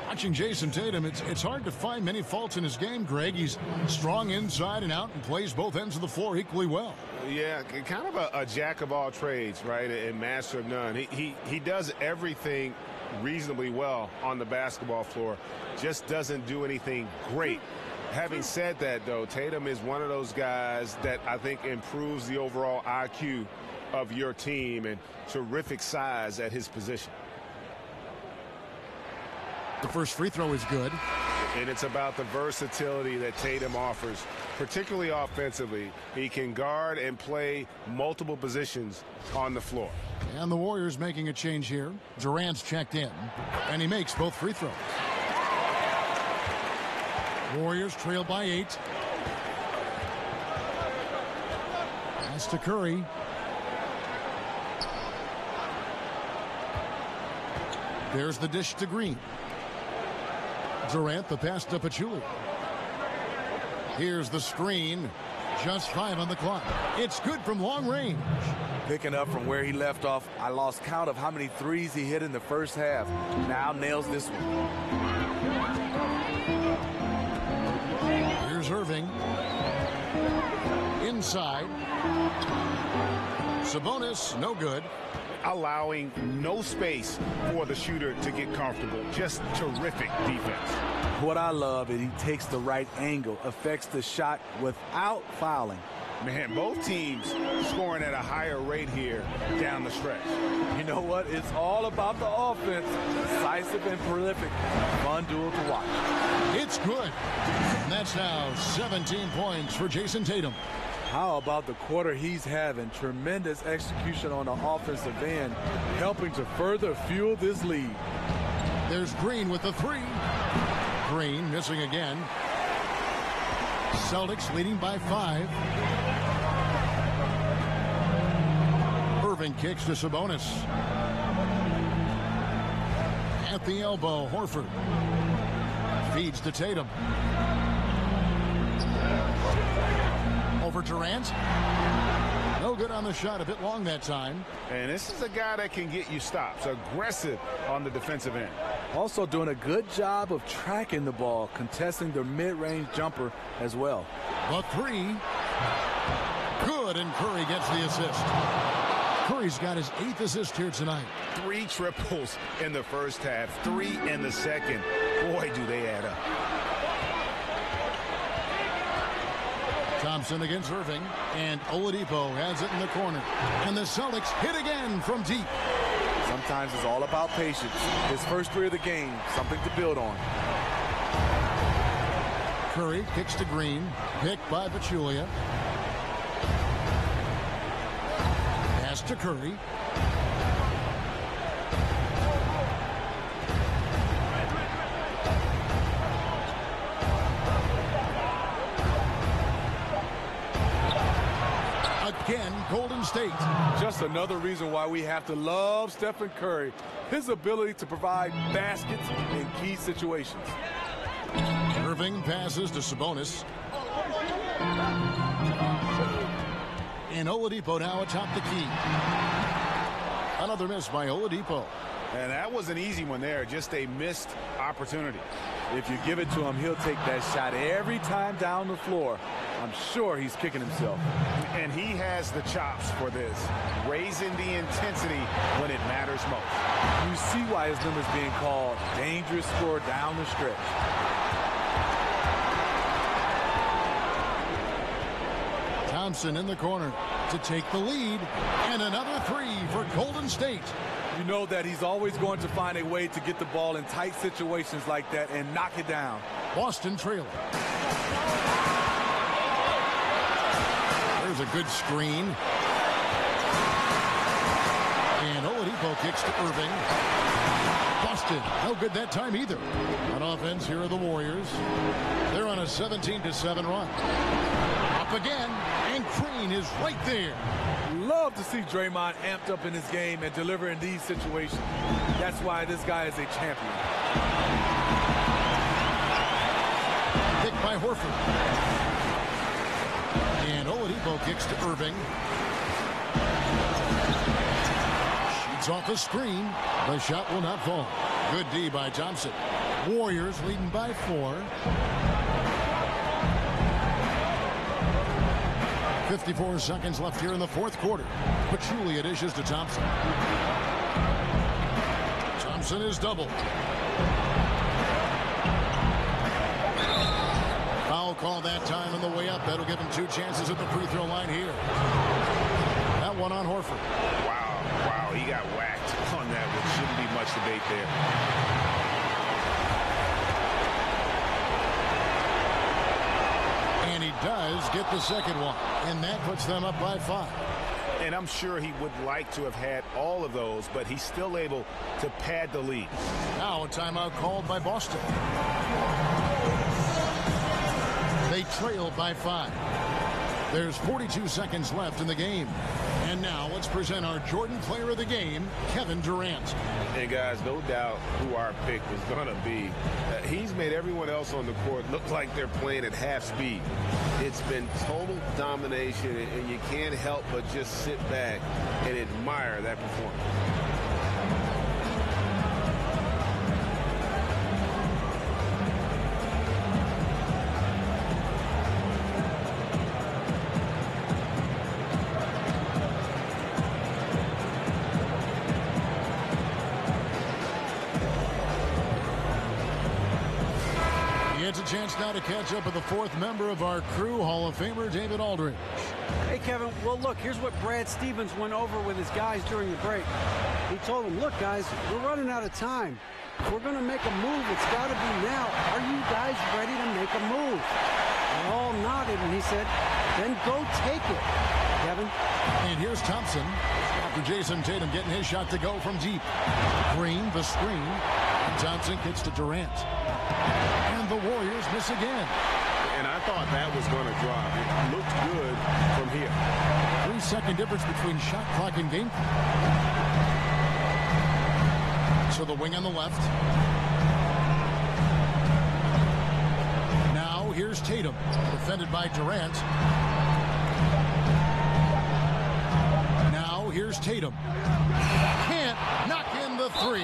Watching Jason Tatum, it's hard to find many faults in his game, Greg. He's strong inside and out and plays both ends of the floor equally well. Yeah, kind of a jack of all trades, right, and master of none. He does everything reasonably well on the basketball floor, just doesn't do anything great. Having said that, though, Tatum is one of those guys that I think improves the overall IQ of your team, and terrific size at his position. The first free throw is good. And it's about the versatility that Tatum offers, particularly offensively. He can guard and play multiple positions on the floor. And the Warriors making a change here. Durant's checked in, and he makes both free throws. Warriors trail by 8. Pass to Curry. There's the dish to Green. Durant, the pass to Pachulia. Here's the screen. Just 5 on the clock. It's good from long range. Picking up from where he left off, I lost count of how many threes he hit in the first half. Now nails this one. Here's Irving. Inside. Sabonis, no good. Allowing no space for the shooter to get comfortable. Just terrific defense. What I love is he takes the right angle, affects the shot without fouling. Man, both teams scoring at a higher rate here down the stretch. You know what? It's all about the offense. Decisive and prolific. Fun duel to watch. It's good. And that's now 17 points for Jason Tatum. How about the quarter he's having? Tremendous execution on the offensive end, helping to further fuel this lead. There's Green with the 3. Green missing again. Celtics leading by 5. Irving kicks to Sabonis. At the elbow, Horford. Feeds to Tatum. Over Durant. No good on the shot, a bit long that time. And this is a guy that can get you stops. Aggressive on the defensive end. Also doing a good job of tracking the ball, contesting the mid-range jumper as well. The 3. Good, and Curry gets the assist. Curry's got his 8th assist here tonight. 3 triples in the first half, 3 in the second. Boy, do they add up. Thompson against Irving, and Oladipo has it in the corner. And the Celtics hit again from deep. Sometimes it's all about patience. His first 3 of the game, something to build on. Curry kicks to Green, picked by Pachulia. Pass to Curry. State. Just another reason why we have to love Stephen Curry. His ability to provide baskets in key situations. Irving passes to Sabonis. And Oladipo now atop the key. Another miss by Oladipo. And that was an easy one there, just a missed opportunity. If you give it to him, he'll take that shot every time down the floor. I'm sure he's kicking himself. And he has the chops for this, raising the intensity when it matters most. You see why his number's being called. Dangerous score down the stretch. Thompson in the corner to take the lead. And another three for Golden State. You know that he's always going to find a way to get the ball in tight situations like that and knock it down. Boston trailing. There's a good screen. And Oladipo kicks to Irving. Boston, no good that time either. On offense, here are the Warriors. They're on a 17-7 run. Up again, and Green is right there. Love to see Draymond amped up in his game and deliver in these situations. That's why this guy is a champion. Pick by Horford. And Oladipo kicks to Irving. Shoots off a screen. The shot will not fall. Good D by Thompson. Warriors leading by 4. 54 seconds left here in the fourth quarter. Pachulia dishes to Thompson. Thompson is doubled. Foul call that time on the way up. That'll give him 2 chances at the free throw line here. That one on Horford. Wow, he got whacked on that one. Shouldn't be much debate there. And he does get the second one. And that puts them up by 5. And I'm sure he would like to have had all of those, but he's still able to pad the lead. Now a timeout called by Boston. They trail by 5. There's 42 seconds left in the game. And now let's present our Jordan Player of the Game, Kevin Durant. And guys, no doubt who our pick was going to be. He's made everyone else on the court look like they're playing at half speed. It's been total domination, and you can't help but just sit back and admire that performance. It's a chance now to catch up with the 4th member of our crew, Hall of Famer David Aldridge. Hey, Kevin, well, look, here's what Brad Stevens went over with his guys during the break. He told them, look, guys, we're running out of time. If we're going to make a move, it's got to be now. Are you guys ready to make a move? They all nodded, and he said, then go take it, Kevin. And here's Thompson after Jason Tatum getting his shot to go from deep. Green, the screen, and Thompson kicks to Durant. And the Warriors miss again. And I thought that was going to drop. It looked good from here. 3-second difference between shot clock and game clock. So the wing on the left. Now here's Tatum, defended by Durant. Now here's Tatum. Can't knock in the 3.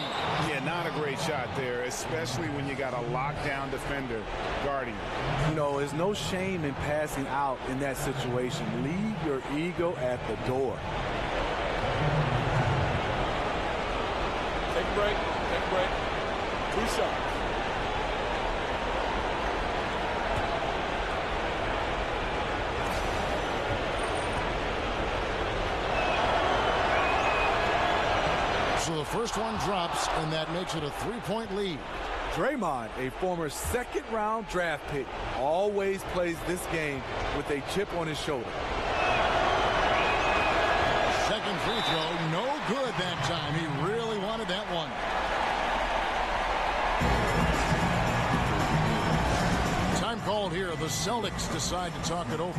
Yeah, not a great shot there, especially when you got a lockdown defender guarding you. You know, there's no shame in passing out in that situation. Leave your ego at the door. Take a break. Take a break. 2 shots. So the first one drops, and that makes it a 3-point lead. Draymond, a former second-round draft pick, always plays this game with a chip on his shoulder. Second free throw, no good that time. He really wanted that one. Time called here. The Celtics decide to talk it over.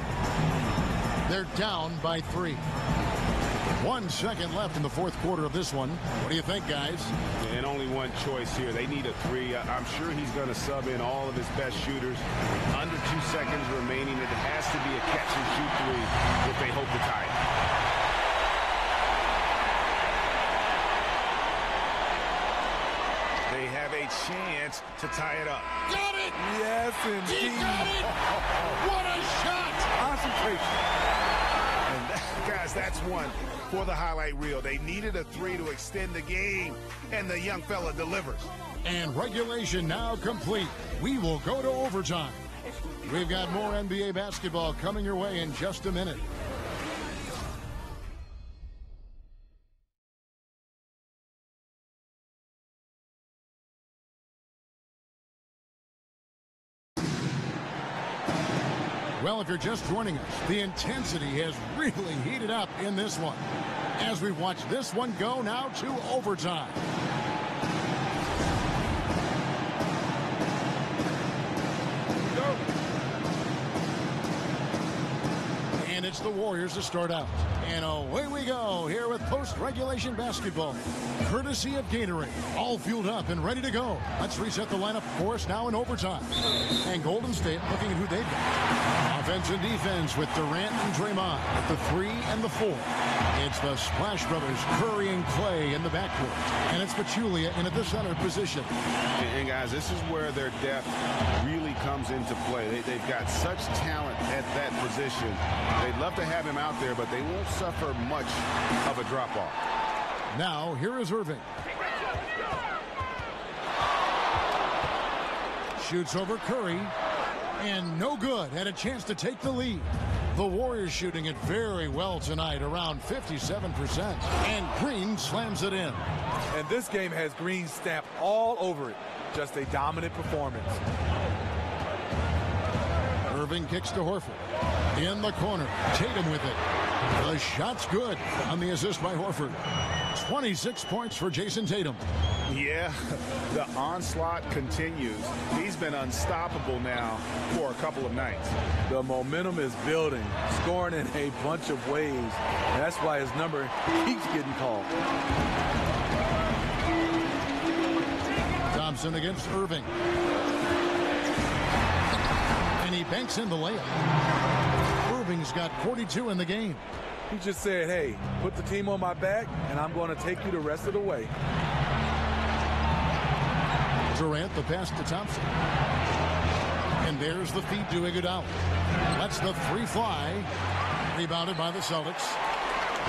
They're down by 3. 1 second left in the fourth quarter of this one. What do you think, guys? And only one choice here. They need a three. I'm sure he's going to sub in all of his best shooters. Under 2 seconds remaining. It has to be a catch-and-shoot three if they hope to tie it. They have a chance to tie it up. Got it! Yes, indeed. He got it! What a shot! Concentration. And guys, that's one for the highlight reel. They needed a three to extend the game, and the young fella delivers. And regulation now complete. We will go to overtime. We've got more NBA basketball coming your way in just a minute. Well, if you're just joining us, the intensity has really heated up in this one as we watch this one go now to overtime. And it's the Warriors to start out. And away we go here with post-regulation basketball, courtesy of Gatorade. All fueled up and ready to go. Let's reset the lineup for us now in overtime. And Golden State looking at who they've got. Offense and defense with Durant and Draymond at the 3 and the 4. It's the Splash Brothers, Curry and Clay in the backcourt. And it's Pachulia in at the center position. And guys, this is where their depth really comes into play. They've got such talent at that position. They'd love to have him out there, but they won't suffer much of a drop-off. Now, here is Irving. Shoots over Curry. And no good. Had a chance to take the lead. The Warriors shooting it very well tonight, around 57%. And Green slams it in. And this game has Green stamped all over it. Just a dominant performance. Irving kicks to Horford. In the corner. Tatum with it. The shot's good on the assist by Horford. 26 points for Jason Tatum. Yeah, the onslaught continues. He's been unstoppable now for a couple of nights. The momentum is building, scoring in a bunch of ways. And that's why his number keeps getting called. Thompson against Irving. And he banks in the layup. Irving's got 42 in the game. He just said, hey, put the team on my back, and I'm going to take you the rest of the way. Durant, the pass to Thompson. And there's the feed to Iguodala. That's the three fly. Rebounded by the Celtics.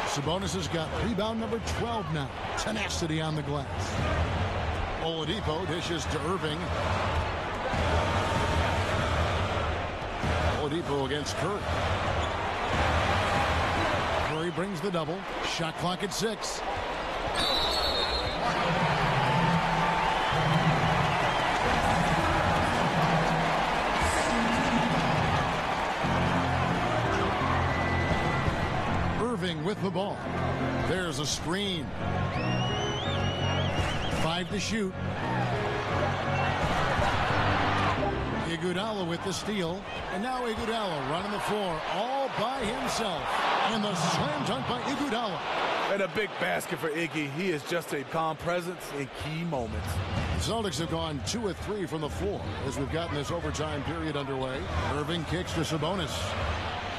Sabonis has got rebound number 12 now. Tenacity on the glass. Oladipo dishes to Irving. Oladipo against Curry. Curry brings the double. Shot clock at 6. Irving with the ball. There's a screen. 5 to shoot. Iguodala with the steal. And now Iguodala running the floor all by himself. And the slam dunk by Iguodala. And a big basket for Iggy. He is just a calm presence in key moments. The Celtics have gone 2 of 3 from the floor as we've gotten this overtime period underway. Irving kicks to Sabonis.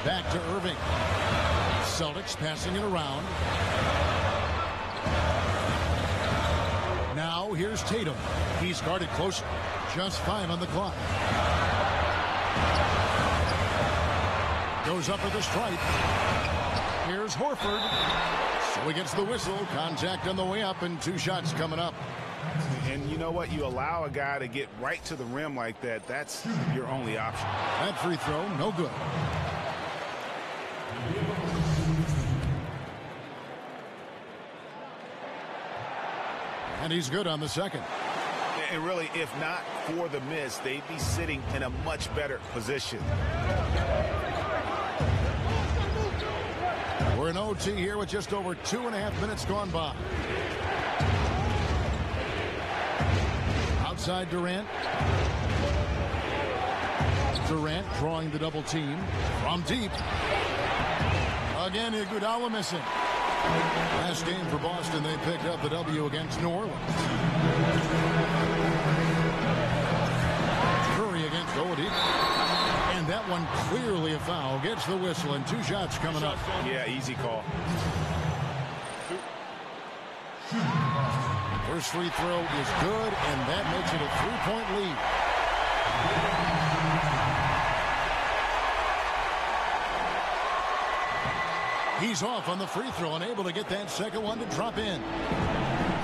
Back to Irving. Celtics passing it around. Now here's Tatum. He's guarded closer. Just 5 on the clock. Goes up with a stripe. Here's Horford. So he gets the whistle. Contact on the way up and 2 shots coming up. And you know what? You allow a guy to get right to the rim like that. That's your only option. That free throw, no good. And he's good on the second. And really, if not for the miss, they'd be sitting in a much better position. We're in OT here with just over 2.5 minutes gone by. Outside Durant. Durant drawing the double team from deep. Again, Iguodala missing. Last game for Boston, they picked up the W against New Orleans. Curry against Oladipo. And that one clearly a foul. Gets the whistle and 2 shots coming up. Yeah, easy call. First free throw is good, and that makes it a 3-point lead. He's off on the free throw and able to get that second one to drop in.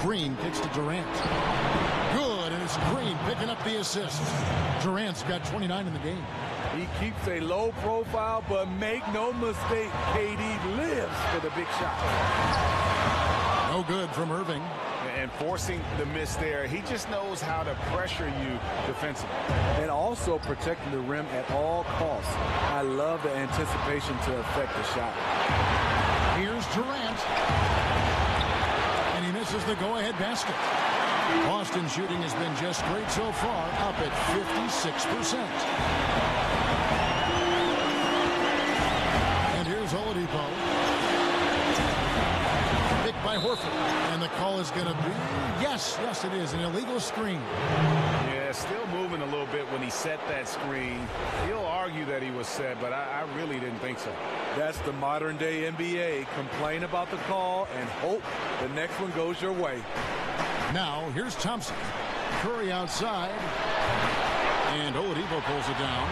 Green kicks to Durant. Good, and it's Green picking up the assist. Durant's got 29 in the game. He keeps a low profile, but make no mistake, KD lives for the big shot. No good from Irving. And forcing the miss there, he just knows how to pressure you defensively. And also protecting the rim at all costs. I love the anticipation to affect the shot. Here's Durant. And he misses the go-ahead basket. Boston shooting has been just great so far, up at 56%. And here's Oladipo. Picked by Horford. And the call is going to be, yes, it is, an illegal screen. Yeah, still moving a little bit when he set that screen. He'll argue that he was set, but I really didn't think so. That's the modern day NBA. Complain about the call and hope the next one goes your way. Now, here's Thompson. Curry outside. And Oladipo pulls it down.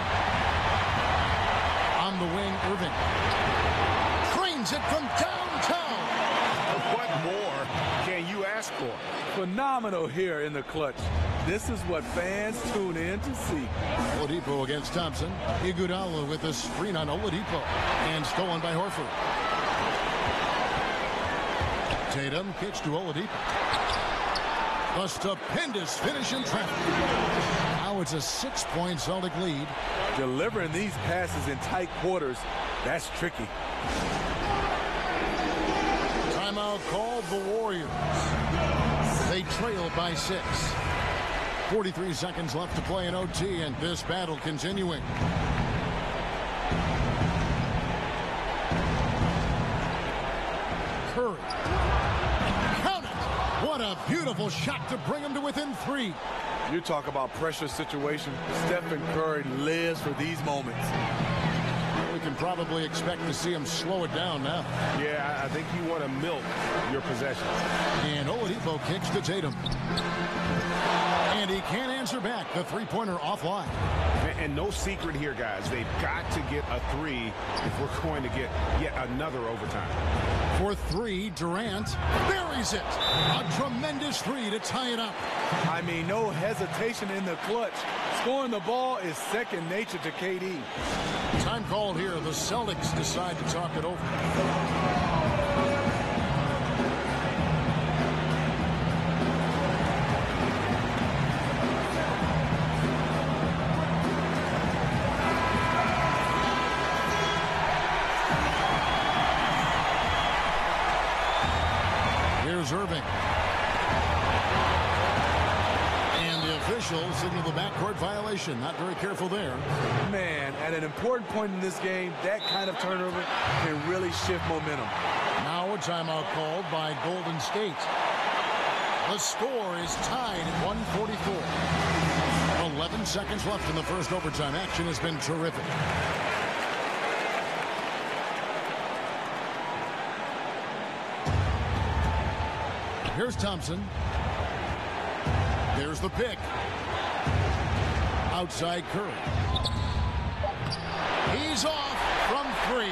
On the wing, Irving. Drains it from downtown. What more can you ask for? Phenomenal here in the clutch. This is what fans tune in to see. Oladipo against Thompson. Iguodala with a screen on Oladipo. And stolen by Horford. Tatum kicks to Oladipo. A stupendous finish in traffic. Now it's a 6-point Celtic lead. Delivering these passes in tight quarters, that's tricky. Timeout called the Warriors. They trail by 6. 43 seconds left to play in OT, and this battle continuing. Curry. Count it! What a beautiful shot to bring him to within 3. You talk about pressure situation. Stephen Curry lives for these moments. We can probably expect to see him slow it down now. Yeah, I think you want to milk your possessions. And Oladipo kicks to Tatum. And he can't answer back. The three-pointer offline. And no secret here, guys. They've got to get a 3 if we're going to get yet another overtime. For 3, Durant buries it. A tremendous 3 to tie it up. I mean, no hesitation in the clutch. Scoring the ball is second nature to KD. Time called here. The Celtics decide to talk it over. Here's Irving. And the officials signal the backcourt violation. Not very careful there. Man, at an important point in this game, that kind of turnover can really shift momentum. Now a timeout called by Golden State. The score is tied at 144. 11 seconds left in the first overtime. Action has been terrific. Here's Thompson. There's the pick. Outside Curry. He's off from 3.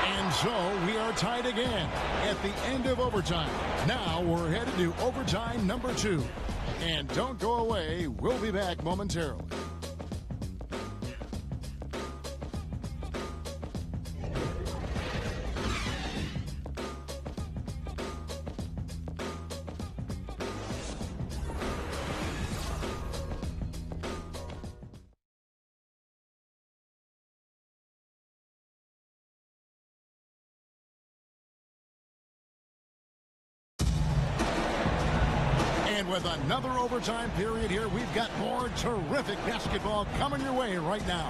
And so we are tied again at the end of overtime. Now we're headed to overtime number 2. And don't go away. We'll be back momentarily. With another overtime period here, we've got more terrific basketball coming your way right now.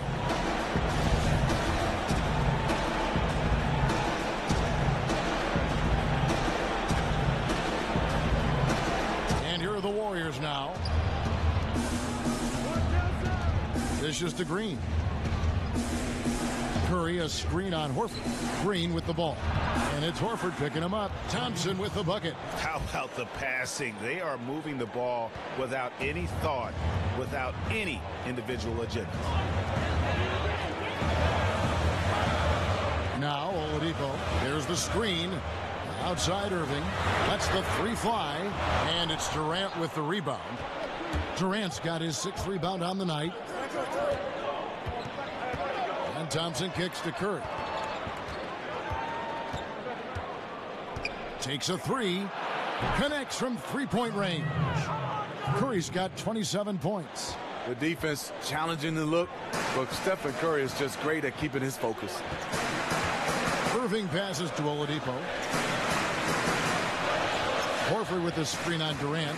now. Dishes to Green. Curry, a screen on Horford. Green with the ball. And it's Horford picking him up. Thompson with the bucket. How about the passing? They are moving the ball without any thought, without any individual agenda. Now Oladipo. There's the screen. Outside Irving. Lets the three fly. And it's Durant with the rebound. Durant's got his 6th rebound on the night. And Thompson kicks to Curry. Takes a three. Connects from three-point range. Curry's got 27 points. The defense challenging the look, but Stephen Curry is just great at keeping his focus. Irving passes to Oladipo. Horford with the screen on Durant.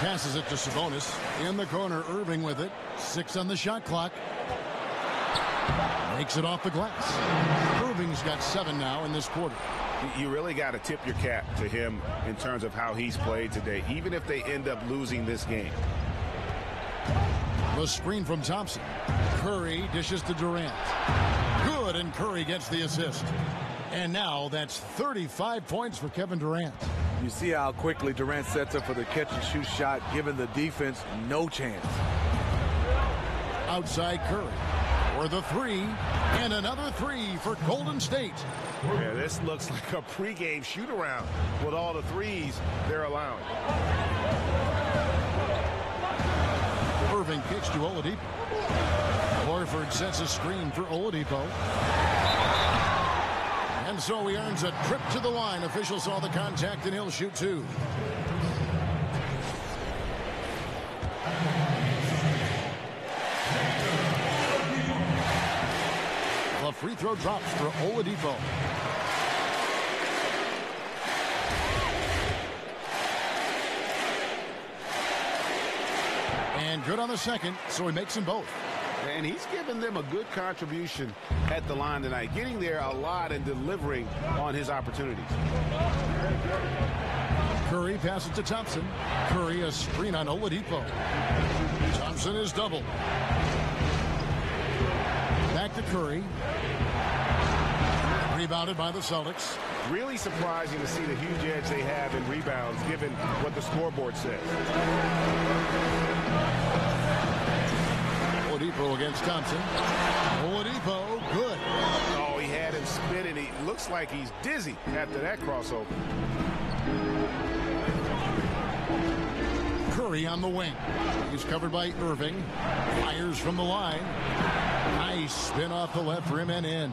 Passes it to Sabonis. In the corner, Irving with it. 6 on the shot clock. Makes it off the glass. Irving's got 7 now in this quarter. You really got to tip your cap to him in terms of how he's played today, even if they end up losing this game. The screen from Thompson. Curry dishes to Durant. Good, and Curry gets the assist. And now that's 35 points for Kevin Durant. You see how quickly Durant sets up for the catch-and-shoot shot, giving the defense no chance. Outside Curry. For the three, and another three for Golden State. Yeah, this looks like a pregame shoot-around with all the threes they're allowing. Irving kicks to Oladipo. Horford sets a screen for Oladipo. And so he earns a trip to the line. Officials saw the contact, and he'll shoot 2. The free throw drops for Oladipo. And good on the second, so he makes them both. And he's given them a good contribution at the line tonight, getting there a lot and delivering on his opportunities. Curry passes to Thompson. Curry a screen on Oladipo. Thompson is doubled. Back to Curry. Rebounded by the Celtics. Really surprising to see the huge edge they have in rebounds, given what the scoreboard says. Oladipo against Thompson. Oladipo, good. Oh, he had him spinning. He looks like he's dizzy after that crossover. Curry on the wing. He's covered by Irving. Fires from the line. Nice spin off the left rim and in.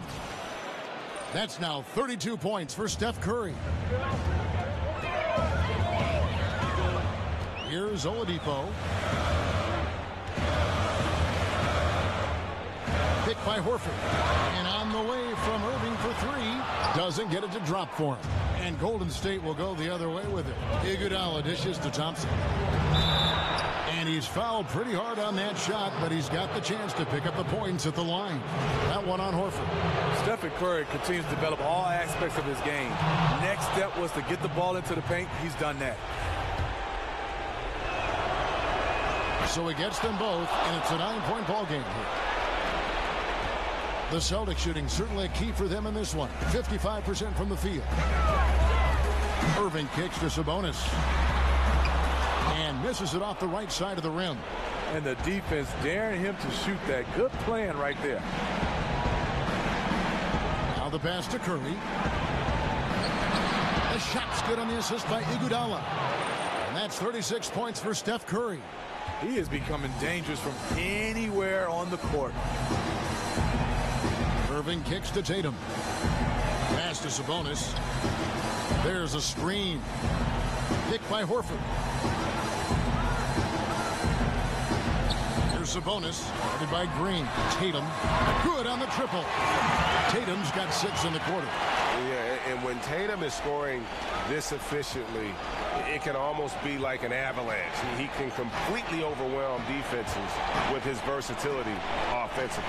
That's now 32 points for Steph Curry. Here's Oladipo. Picked by Horford. And on the way from Irving for 3. Doesn't get it to drop for him. And Golden State will go the other way with it. Iguodala dishes to Thompson. And he's fouled pretty hard on that shot, but he's got the chance to pick up the points at the line. That one on Horford. Stephen Curry continues to develop all aspects of his game. Next step was to get the ball into the paint. He's done that. So he gets them both, and it's a 9-point ball game here. The Celtics shooting certainly a key for them in this one. 55% from the field. Irving kicks to Sabonis. And misses it off the right side of the rim. And the defense daring him to shoot that. Good plan right there. Now the pass to Curry. The shot's good on the assist by Iguodala. And that's 36 points for Steph Curry. He is becoming dangerous from anywhere on the court. Irving kicks to Tatum. Pass to Sabonis. There's a screen. Picked by Horford. Here's Sabonis. Guarded by Green. Tatum. Good on the triple. Tatum's got 6 in the quarter. Yeah, and when Tatum is scoring this efficiently, it can almost be like an avalanche. He can completely overwhelm defenses with his versatility offensively.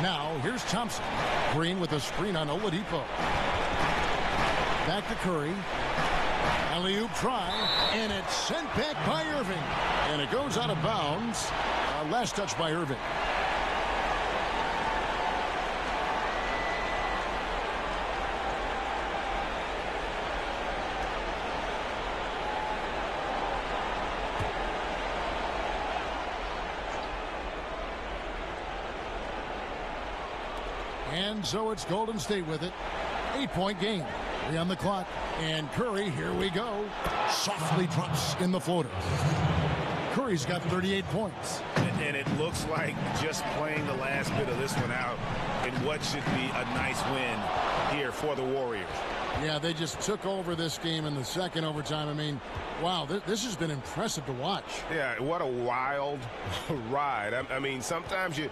Now, here's Thompson. Green with a screen on Oladipo. Back to Curry. Alley-oop try, and it's sent back by Irving. And it goes out of bounds. Last touch by Irving. And so it's Golden State with it. 8-point game. 3 on the clock. And Curry, here we go. Softly drops in the floater. Curry's got 38 points. And it looks like just playing the last bit of this one out in what should be a nice win here for the Warriors. Yeah, they just took over this game in the second overtime. I mean, wow, this has been impressive to watch. Yeah, what a wild ride. I mean, sometimes you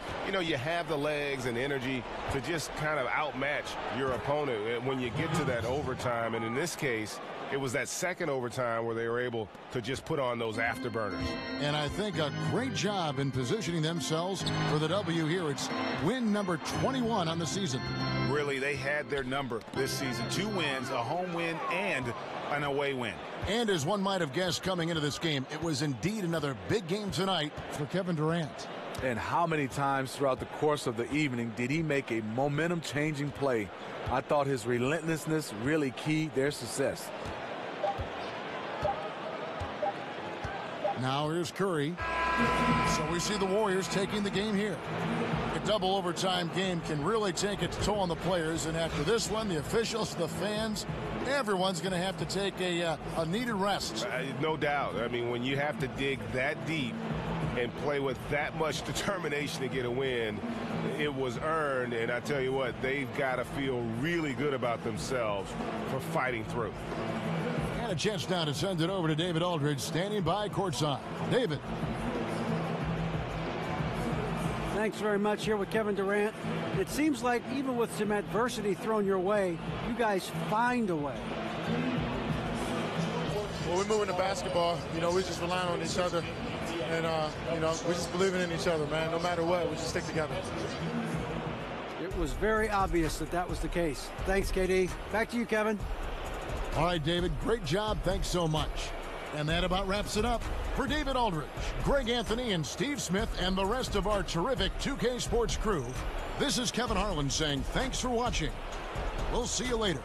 have the legs and energy to just kind of outmatch your opponent when you get to that overtime. And in this case, it was that second overtime where they were able to just put on those afterburners. And I think a great job in positioning themselves for the W here. It's win number 21 on the season. Really, they had their number this season. 2 wins, a home win, and an away win. And as one might have guessed coming into this game, it was indeed another big game tonight for Kevin Durant. And how many times throughout the course of the evening did he make a momentum-changing play? I thought his relentlessness really keyed their success. Now here's Curry. So we see the Warriors taking the game here. A double overtime game can really take its toll on the players, and after this one, the officials, the fans, everyone's going to have to take a needed rest. No doubt. I mean, when you have to dig that deep and play with that much determination to get a win, it was earned, and I tell you what, they've got to feel really good about themselves for fighting through. And a chance now to send it over to David Aldridge, standing by courtside. David. Thanks very much here with Kevin Durant. It seems like even with some adversity thrown your way, you guys find a way. Well, we're moving the basketball. We're just relying on each other. And, we're just believing in each other, man. No matter what, we just stick together. It was very obvious that was the case. Thanks, KD. Back to you, Kevin. All right, David, great job. Thanks so much. And that about wraps it up. For David Aldridge, Greg Anthony, and Steve Smith, and the rest of our terrific 2K Sports crew, this is Kevin Harlan saying thanks for watching. We'll see you later.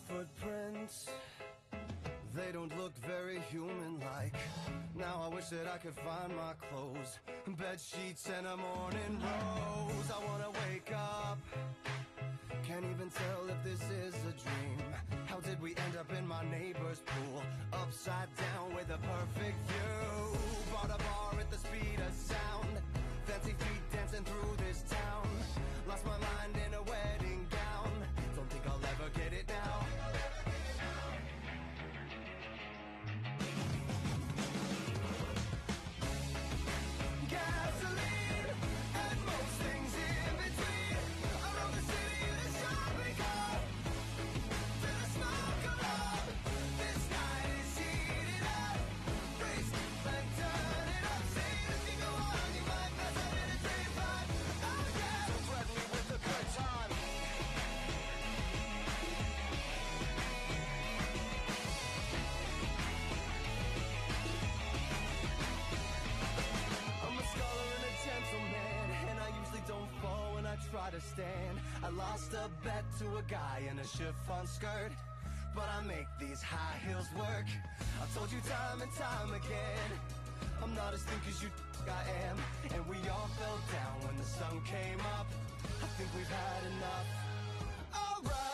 Footprints, they don't look very human-like. Now I wish that I could find my clothes, bed sheets, and a morning rose. I wanna wake up, can't even tell if this is a dream. How did we end up in my neighbor's pool, upside down with a perfect view? Bought a bar at the speed of sound, fancy feet dancing through this town. Lost my mind in a wedding gown, don't think I'll ever get it now. Gasoline and most things in between. Around the city in a shopping cart, till the smoke alarm. This night is heating up. Race and turn it up. See if you go on, you might mess up in a dream, but oh yeah. So threaten me with a good time. I'm a scholar and a gentleman, and I usually don't fall when I try to stand. I lost a bet to a guy in a chiffon skirt, but I make these high heels work. I've told you time and time again, I'm not as thick as you think I am. And we all fell down when the sun came up. I think we've had enough. Alright.